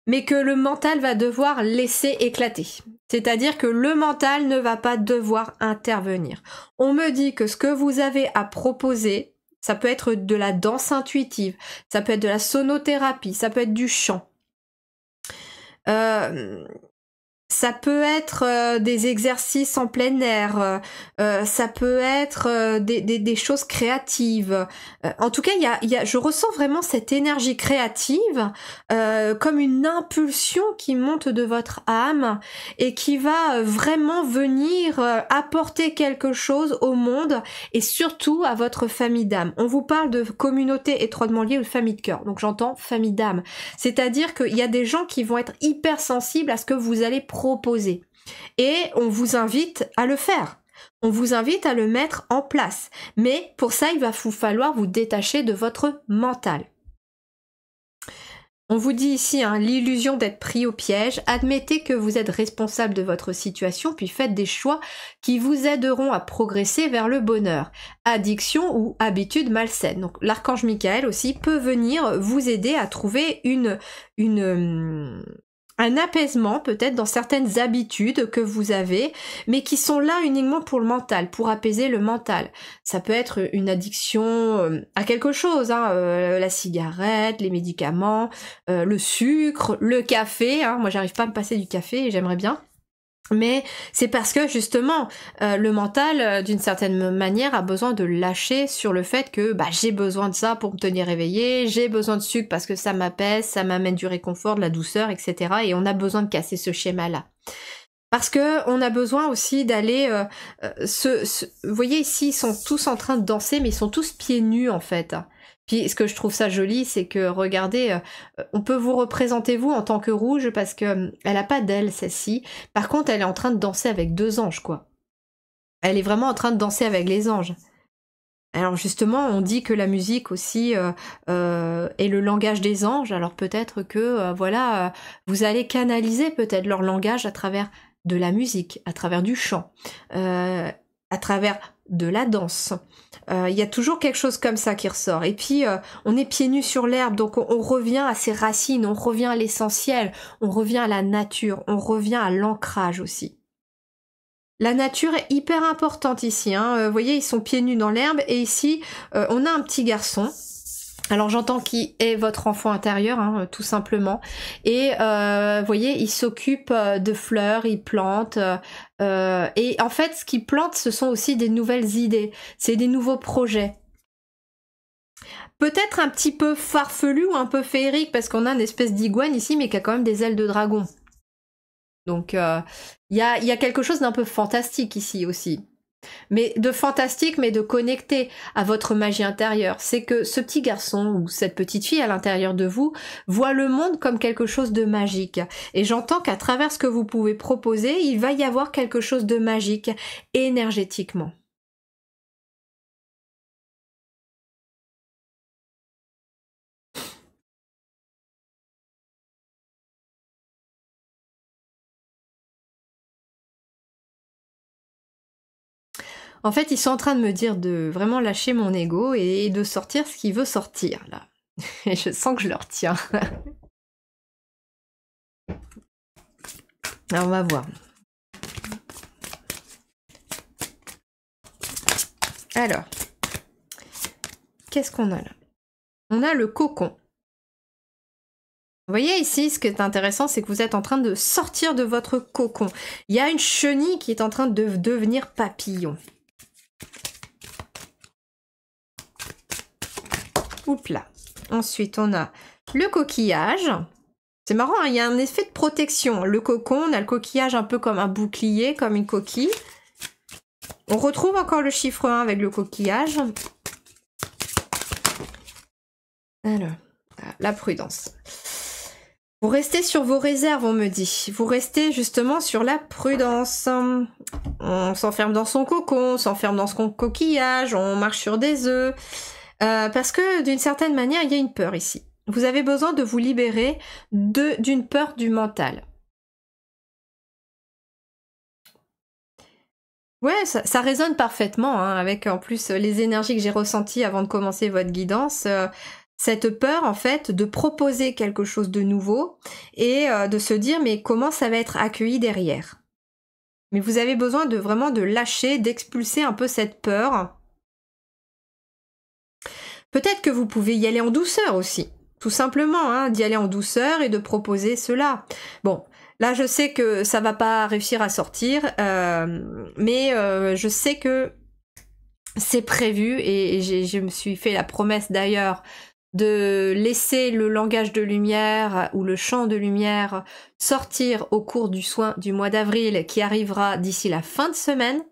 mais que le mental va devoir laisser éclater. C'est-à-dire que le mental ne va pas devoir intervenir. On me dit que ce que vous avez à proposer, ça peut être de la danse intuitive, ça peut être de la sonothérapie, ça peut être du chant. Ça peut être des exercices en plein air, ça peut être des choses créatives. En tout cas, je ressens vraiment cette énergie créative comme une impulsion qui monte de votre âme et qui va vraiment venir apporter quelque chose au monde et surtout à votre famille d'âme. On vous parle de communauté étroitement liée ou de famille de cœur, donc j'entends famille d'âme. C'est-à-dire qu'il y a des gens qui vont être hyper sensibles à ce que vous allez proposer. Et on vous invite à le faire. On vous invite à le mettre en place. Mais pour ça, il va vous falloir vous détacher de votre mental. On vous dit ici hein, l'illusion d'être pris au piège. Admettez que vous êtes responsable de votre situation, puis faites des choix qui vous aideront à progresser vers le bonheur. Addiction ou habitude malsaine. Donc l'archange Michael aussi peut venir vous aider à trouver un apaisement peut-être dans certaines habitudes que vous avez, mais qui sont là uniquement pour le mental, pour apaiser le mental. Ça peut être une addiction à quelque chose, hein, la cigarette, les médicaments, le sucre, le café. Hein. Moi, j'arrive pas à me passer du café et j'aimerais bien. Mais c'est parce que justement le mental d'une certaine manière a besoin de lâcher sur le fait que bah, j'ai besoin de ça pour me tenir éveillé, j'ai besoin de sucre parce que ça m'apaise, ça m'amène du réconfort, de la douceur, etc. Et on a besoin de casser ce schéma-là. Parce que on a besoin aussi d'aller... vous voyez ici, ils sont tous en train de danser, mais ils sont tous pieds nus en fait. Puis ce que je trouve ça joli, c'est que regardez, on peut vous représenter vous en tant que rouge parce que elle a pas d'ailes celle-ci. Par contre, elle est en train de danser avec 2 anges quoi. Elle est vraiment en train de danser avec les anges. Alors justement, on dit que la musique aussi est le langage des anges. Alors peut-être que voilà, vous allez canaliser peut-être leur langage à travers de la musique, à travers du chant, à travers de la danse. Il y a toujours quelque chose comme ça qui ressort. Et puis on est pieds nus sur l'herbe, donc on revient à ses racines, on revient à l'essentiel, on revient à la nature, on revient à l'ancrage aussi. La nature est hyper importante ici, hein. Vous voyez, ils sont pieds nus dans l'herbe et ici, on a un petit garçon. Alors j'entends qui est votre enfant intérieur, hein, tout simplement. Et vous voyez, il s'occupe de fleurs, il plante. Et en fait, ce qu'il plante, ce sont aussi des nouvelles idées. C'est des nouveaux projets. Peut-être un petit peu farfelu ou un peu féerique parce qu'on a une espèce d'iguane ici, mais qui a quand même des ailes de dragon. Donc il y a quelque chose d'un peu fantastique ici aussi. Mais de fantastique, mais de connecté à votre magie intérieure. C'est que ce petit garçon ou cette petite fille à l'intérieur de vous voit le monde comme quelque chose de magique. Et j'entends qu'à travers ce que vous pouvez proposer, il va y avoir quelque chose de magique énergétiquement. En fait, ils sont en train de me dire de vraiment lâcher mon ego et de sortir ce qu'il veut sortir, là. Et je sens que je le retiens. Alors, on va voir. Alors, qu'est-ce qu'on a là? On a le cocon. Vous voyez ici, ce qui est intéressant, c'est que vous êtes en train de sortir de votre cocon. Il y a une chenille qui est en train de devenir papillon. Oups là. Ensuite, on a le coquillage. C'est marrant, hein, il y a un effet de protection. Le cocon, on a le coquillage un peu comme un bouclier, comme une coquille. On retrouve encore le chiffre 1 avec le coquillage. Alors, la prudence. Vous restez sur vos réserves, on me dit. Vous restez justement sur la prudence. On s'enferme dans son cocon, on s'enferme dans son coquillage, on marche sur des œufs. Parce que d'une certaine manière, il y a une peur ici. Vous avez besoin de vous libérer d'une peur du mental. Ouais, ça résonne parfaitement, hein, avec en plus les énergies que j'ai ressenties avant de commencer votre guidance. Cette peur, en fait, de proposer quelque chose de nouveau et de se dire, mais comment ça va être accueilli derrière? Mais vous avez besoin de vraiment de lâcher, d'expulser un peu cette peur. Peut-être que vous pouvez y aller en douceur aussi. Tout simplement, hein, d'y aller en douceur et de proposer cela. Bon, là, je sais que ça va pas réussir à sortir, mais je sais que c'est prévu et je me suis fait la promesse d'ailleurs de laisser le langage de lumière ou le chant de lumière sortir au cours du soin du mois d'avril qui arrivera d'ici la fin de semaine,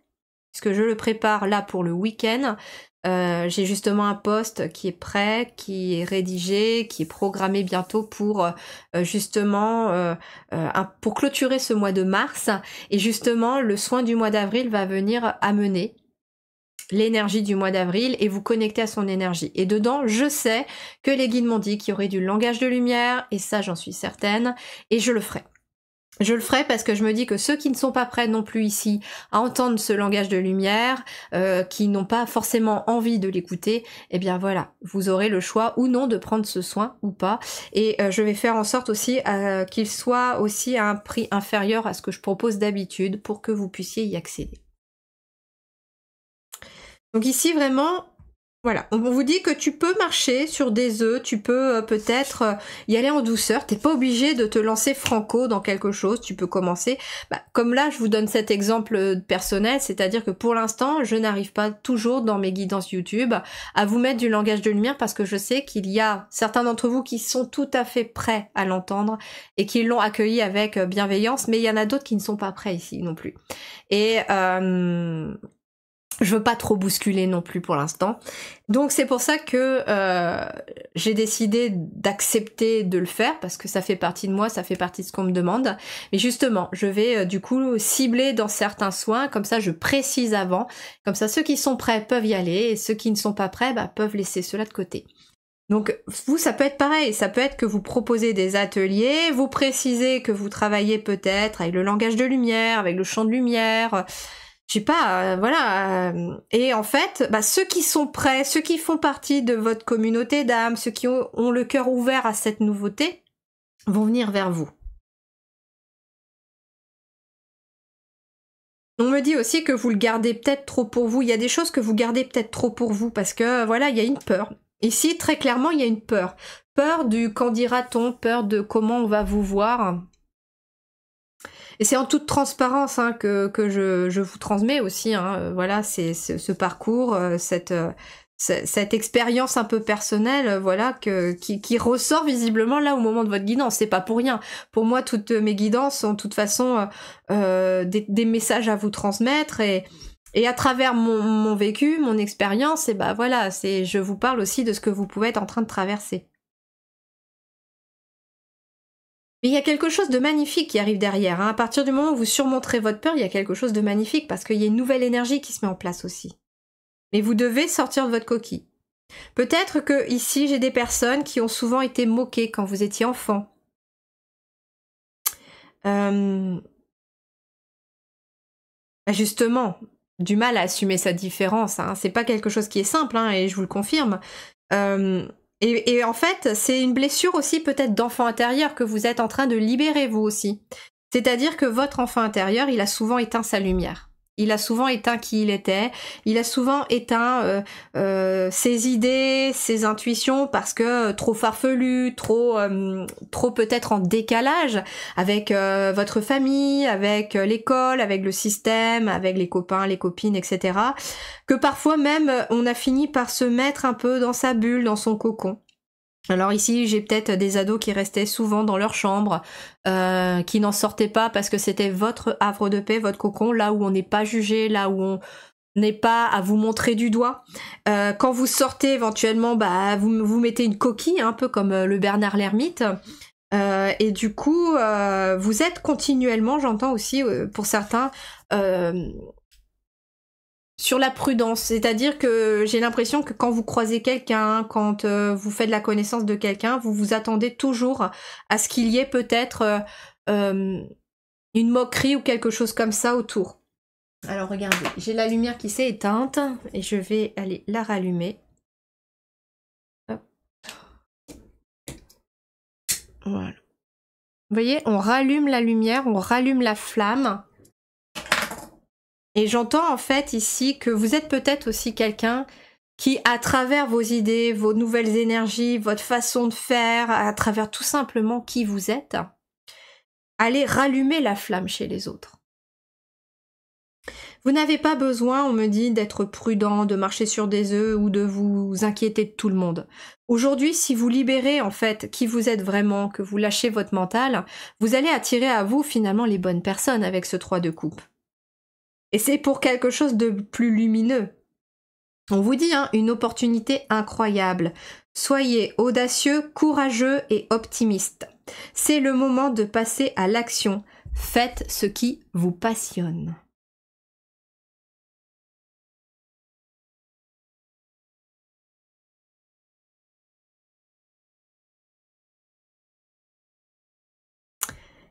puisque je le prépare là pour le week-end. J'ai justement un post qui est prêt, qui est rédigé, qui est programmé bientôt pour justement pour clôturer ce mois de mars. Et justement, le soin du mois d'avril va venir amener l'énergie du mois d'avril et vous connecter à son énergie. Et dedans, je sais que les guides m'ont dit qu'il y aurait du langage de lumière, et ça, j'en suis certaine, et je le ferai. Je le ferai parce que je me dis que ceux qui ne sont pas prêts non plus ici à entendre ce langage de lumière, qui n'ont pas forcément envie de l'écouter, eh bien voilà, vous aurez le choix ou non de prendre ce soin ou pas. Et je vais faire en sorte aussi qu'il soit aussi à un prix inférieur à ce que je propose d'habitude pour que vous puissiez y accéder. Donc ici vraiment, voilà, on vous dit que tu peux marcher sur des œufs, tu peux peut-être y aller en douceur, t'es pas obligé de te lancer franco dans quelque chose, tu peux commencer, comme là je vous donne cet exemple personnel, c'est-à-dire que pour l'instant je n'arrive pas toujours dans mes guidances YouTube à vous mettre du langage de lumière parce que je sais qu'il y a certains d'entre vous qui sont tout à fait prêts à l'entendre et qui l'ont accueilli avec bienveillance, mais il y en a d'autres qui ne sont pas prêts ici non plus. Et Je veux pas trop bousculer non plus pour l'instant. Donc c'est pour ça que j'ai décidé d'accepter de le faire, parce que ça fait partie de moi, ça fait partie de ce qu'on me demande. Mais justement, je vais du coup cibler dans certains soins, comme ça je précise avant. Comme ça ceux qui sont prêts peuvent y aller, et ceux qui ne sont pas prêts peuvent laisser cela de côté. Donc vous, ça peut être pareil, ça peut être que vous proposez des ateliers, vous précisez que vous travaillez peut-être avec le langage de lumière, avec le champ de lumière, je sais pas, voilà. Et en fait, ceux qui sont prêts, ceux qui font partie de votre communauté d'âmes, ceux qui ont le cœur ouvert à cette nouveauté, vont venir vers vous. On me dit aussi que vous le gardez peut-être trop pour vous. Il y a des choses que vous gardez peut-être trop pour vous, parce que voilà, il y a une peur. Ici, très clairement, il y a une peur. Peur du quand dira-t-on, peur de comment on va vous voir. Et c'est en toute transparence que je vous transmets aussi, voilà, c'est ce parcours, cette expérience un peu personnelle, voilà, qui ressort visiblement là au moment de votre guidance. C'est pas pour rien. Pour moi, toutes mes guidances sont de toute façon des messages à vous transmettre, et à travers mon vécu, mon expérience, et voilà, je vous parle aussi de ce que vous pouvez être en train de traverser. Mais il y a quelque chose de magnifique qui arrive derrière. À partir du moment où vous surmonterez votre peur, il y a quelque chose de magnifique, parce qu'il y a une nouvelle énergie qui se met en place aussi. Mais vous devez sortir de votre coquille. Peut-être que ici, j'ai des personnes qui ont souvent été moquées quand vous étiez enfant. Justement, du mal à assumer sa différence. C'est pas quelque chose qui est simple, et je vous le confirme. Et en fait, c'est une blessure aussi peut-être d'enfant intérieur que vous êtes en train de libérer vous aussi. C'est-à-dire que votre enfant intérieur, il a souvent éteint sa lumière. Il a souvent éteint qui il était. Il a souvent éteint ses idées, ses intuitions, parce que trop farfelu, trop peut-être en décalage avec votre famille, avec l'école, avec le système, avec les copains, les copines, etc. Que parfois même on a fini par se mettre un peu dans sa bulle, dans son cocon. Alors ici, j'ai peut-être des ados qui restaient souvent dans leur chambre, qui n'en sortaient pas parce que c'était votre havre de paix, votre cocon, là où on n'est pas jugé, là où on n'est pas à vous montrer du doigt. Quand vous sortez éventuellement, vous mettez une coquille, un peu comme le Bernard l'ermite. Et du coup, vous êtes continuellement, j'entends aussi pour certains, sur la prudence, c'est-à-dire que j'ai l'impression que quand vous croisez quelqu'un, quand vous faites la connaissance de quelqu'un, vous vous attendez toujours à ce qu'il y ait peut-être une moquerie ou quelque chose comme ça autour. Alors regardez, j'ai la lumière qui s'est éteinte et je vais aller la rallumer. Hop. Voilà. Vous voyez, on rallume la lumière, on rallume la flamme. Et j'entends en fait ici que vous êtes peut-être aussi quelqu'un qui, à travers vos idées, vos nouvelles énergies, votre façon de faire, à travers tout simplement qui vous êtes, allez rallumer la flamme chez les autres. Vous n'avez pas besoin, on me dit, d'être prudent, de marcher sur des œufs ou de vous inquiéter de tout le monde. Aujourd'hui, si vous libérez en fait qui vous êtes vraiment, que vous lâchez votre mental, vous allez attirer à vous finalement les bonnes personnes avec ce 3 de coupe. Et c'est pour quelque chose de plus lumineux. On vous dit, une opportunité incroyable. Soyez audacieux, courageux et optimiste. C'est le moment de passer à l'action. Faites ce qui vous passionne.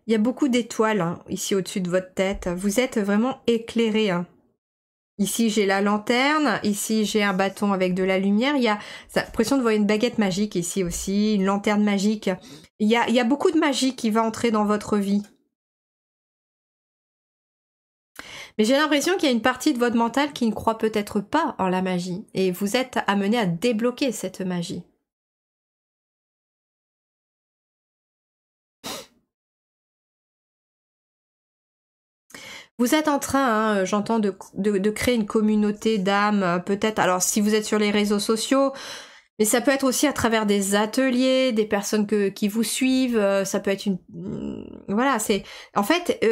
Il y a beaucoup d'étoiles ici au-dessus de votre tête. Vous êtes vraiment éclairé. Ici, j'ai la lanterne. Ici, j'ai un bâton avec de la lumière. Il y a l'impression de voir une baguette magique ici aussi, une lanterne magique. Il y a beaucoup de magie qui va entrer dans votre vie. Mais j'ai l'impression qu'il y a une partie de votre mental qui ne croit peut-être pas en la magie. Et vous êtes amené à débloquer cette magie. Vous êtes en train, j'entends, de créer une communauté d'âmes, peut-être. Alors, si vous êtes sur les réseaux sociaux, Mais ça peut être aussi à travers des ateliers, des personnes qui vous suivent, ça peut être voilà, c'est... En fait,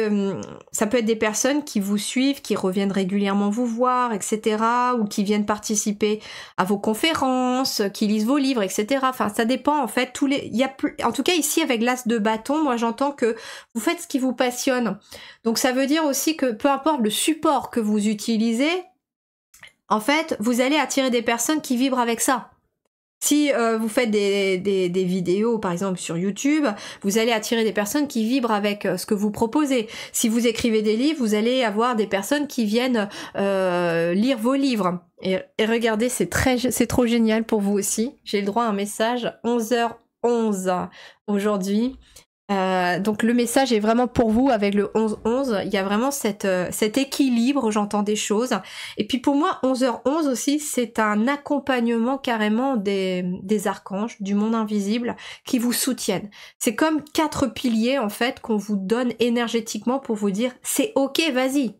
ça peut être des personnes qui vous suivent, qui reviennent régulièrement vous voir, etc. Ou qui viennent participer à vos conférences, qui lisent vos livres, etc. Enfin, ça dépend, en fait. En tout cas, ici, avec l'as de bâton, moi, j'entends que vous faites ce qui vous passionne. Donc, ça veut dire aussi que peu importe le support que vous utilisez, en fait, vous allez attirer des personnes qui vibrent avec ça. Si vous faites des vidéos, par exemple sur YouTube, vous allez attirer des personnes qui vibrent avec ce que vous proposez. Si vous écrivez des livres, vous allez avoir des personnes qui viennent lire vos livres. Et regardez, c'est trop génial pour vous aussi. J'ai le droit à un message 11h11 aujourd'hui. Donc le message est vraiment pour vous avec le 11-11, il y a vraiment cet équilibre, j'entends des choses. Et puis pour moi, 11h11 aussi, c'est un accompagnement carrément des archanges, du monde invisible, qui vous soutiennent. C'est comme 4 piliers en fait qu'on vous donne énergétiquement pour vous dire « c'est ok, vas-y ».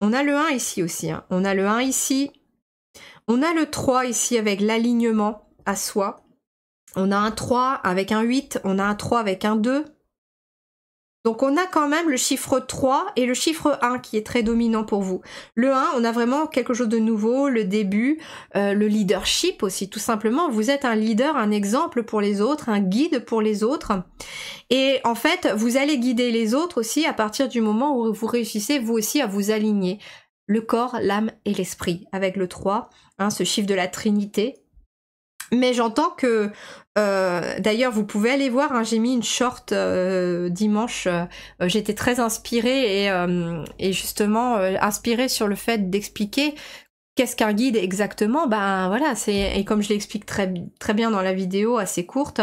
On a le 1 ici aussi, hein. On a le 1 ici, on a le 3 ici avec l'alignement à soi. On a un 3 avec un 8, on a un 3 avec un 2. Donc on a quand même le chiffre 3 et le chiffre 1 qui est très dominant pour vous. Le 1, on a vraiment quelque chose de nouveau, le début, le leadership aussi, tout simplement. Vous êtes un leader, un exemple pour les autres, un guide pour les autres. Et en fait, vous allez guider les autres aussi à partir du moment où vous réussissez vous aussi à vous aligner. Le corps, l'âme et l'esprit avec le 3, hein, ce chiffre de la Trinité. Mais j'entends que, d'ailleurs, vous pouvez aller voir, hein, j'ai mis une short dimanche, j'étais très inspirée et justement inspirée sur le fait d'expliquer qu'est-ce qu'un guide exactement. Ben voilà, et comme je l'explique très bien dans la vidéo assez courte,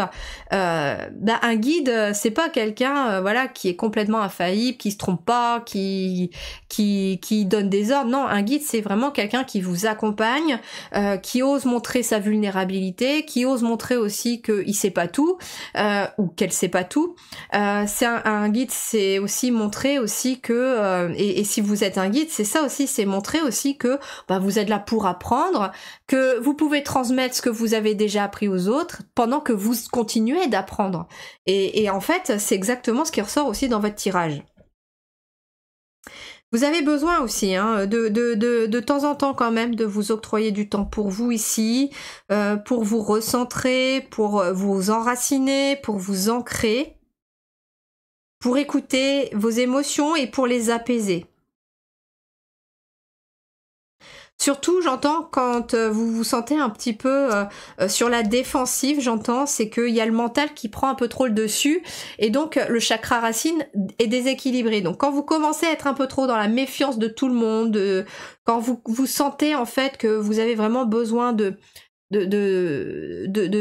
un guide, c'est pas quelqu'un voilà qui est complètement infaillible, qui se trompe pas, qui donne des ordres. Non, un guide, c'est vraiment quelqu'un qui vous accompagne, qui ose montrer sa vulnérabilité, qui ose montrer aussi qu'il sait pas tout, ou qu'elle sait pas tout. C'est un guide, c'est aussi montrer aussi que et si vous êtes un guide, c'est ça aussi, c'est montrer aussi que vous êtes là pour apprendre, que vous pouvez transmettre ce que vous avez déjà appris aux autres pendant que vous continuez d'apprendre. Et en fait, c'est exactement ce qui ressort aussi dans votre tirage. Vous avez besoin aussi de temps en temps quand même de vous octroyer du temps pour vous ici, pour vous recentrer, pour vous enraciner, pour vous ancrer, pour écouter vos émotions et pour les apaiser. Surtout, j'entends, quand vous vous sentez un petit peu sur la défensive, j'entends, c'est qu'il y a le mental qui prend un peu trop le dessus, et donc le chakra racine est déséquilibré. Donc quand vous commencez à être un peu trop dans la méfiance de tout le monde, quand vous sentez en fait que vous avez vraiment besoin de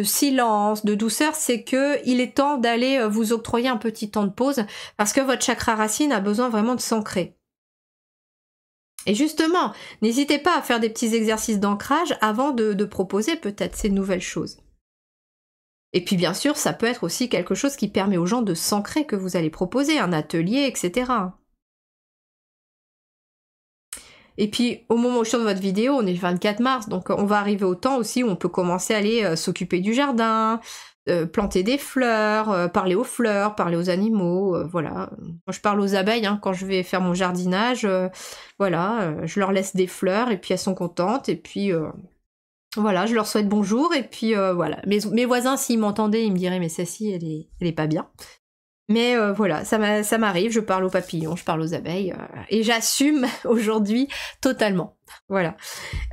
silence, de douceur, c'est que il est temps d'aller vous octroyer un petit temps de pause, parce que votre chakra racine a besoin vraiment de s'ancrer. Et justement, n'hésitez pas à faire des petits exercices d'ancrage avant de proposer peut-être ces nouvelles choses. Et puis bien sûr, ça peut être aussi quelque chose qui permet aux gens de s'ancrer que vous allez proposer, un atelier, etc. Et puis, au moment où je tourne votre vidéo, on est le 24 mars, donc on va arriver au temps aussi où on peut commencer à aller s'occuper du jardin, planter des fleurs, parler aux fleurs, parler aux animaux, voilà. Moi, je parle aux abeilles quand je vais faire mon jardinage, voilà, je leur laisse des fleurs et puis elles sont contentes et puis voilà, je leur souhaite bonjour et puis voilà. Mes voisins, s'ils m'entendaient, ils me diraient mais celle-ci, elle est pas bien. Mais voilà, ça m'arrive, je parle aux papillons, je parle aux abeilles, et j'assume aujourd'hui totalement. Voilà.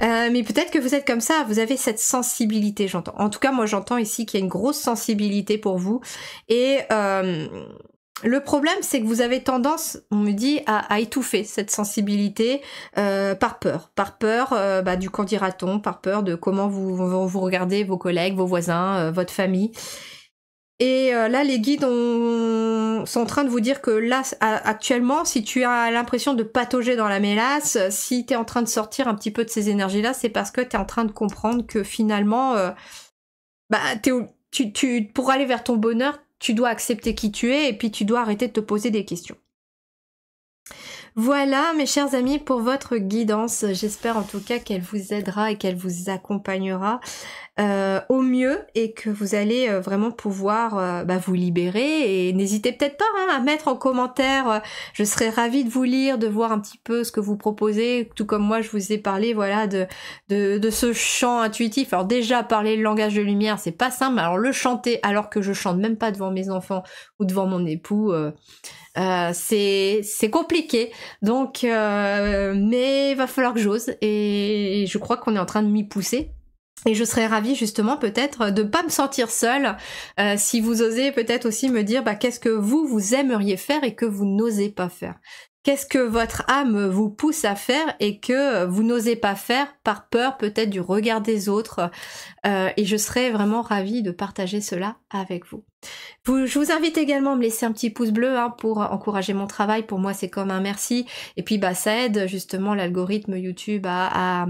Mais peut-être que vous êtes comme ça, vous avez cette sensibilité, j'entends. En tout cas, moi j'entends ici qu'il y a une grosse sensibilité pour vous. Et le problème, c'est que vous avez tendance, on me dit, à étouffer cette sensibilité par peur. Par peur du qu'en dira-t-on, par peur de comment vous regardez vos collègues, vos voisins, votre famille. Et là, les guides sont en train de vous dire que là, actuellement, si tu as l'impression de patauger dans la mélasse, si tu es en train de sortir un petit peu de ces énergies-là, c'est parce que tu es en train de comprendre que finalement, pour aller vers ton bonheur, tu dois accepter qui tu es et puis tu dois arrêter de te poser des questions. Voilà mes chers amis pour votre guidance, j'espère en tout cas qu'elle vous aidera et qu'elle vous accompagnera au mieux et que vous allez vraiment pouvoir vous libérer. Et n'hésitez peut-être pas à mettre en commentaire, je serais ravie de vous lire, de voir un petit peu ce que vous proposez, tout comme moi je vous ai parlé voilà de ce chant intuitif. Alors déjà parler le langage de lumière c'est pas simple, alors le chanter alors que je chante même pas devant mes enfants ou devant mon époux, c'est compliqué, donc mais il va falloir que j'ose et je crois qu'on est en train de m'y pousser. Et je serais ravie justement peut-être de pas me sentir seule, si vous osez peut-être aussi me dire qu'est-ce que vous aimeriez faire et que vous n'osez pas faire. Qu'est-ce que votre âme vous pousse à faire et que vous n'osez pas faire par peur peut-être du regard des autres, et je serais vraiment ravie de partager cela avec vous. Je vous invite également à me laisser un petit pouce bleu pour encourager mon travail, pour moi c'est comme un merci, et puis ça aide justement l'algorithme YouTube à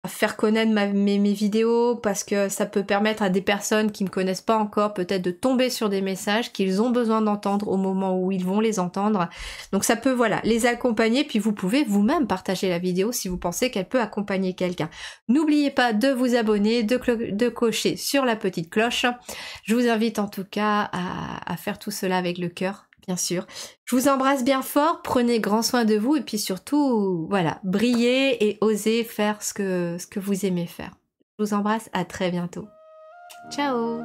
faire connaître mes vidéos, parce que ça peut permettre à des personnes qui me connaissent pas encore peut-être de tomber sur des messages qu'ils ont besoin d'entendre au moment où ils vont les entendre. Donc ça peut voilà les accompagner, puis vous pouvez vous-même partager la vidéo si vous pensez qu'elle peut accompagner quelqu'un. N'oubliez pas de vous abonner, de cocher sur la petite cloche. Je vous invite en tout cas à faire tout cela avec le cœur. Bien sûr. Je vous embrasse bien fort, prenez grand soin de vous et puis surtout, voilà, brillez et osez faire ce que vous aimez faire. Je vous embrasse, à très bientôt. Ciao!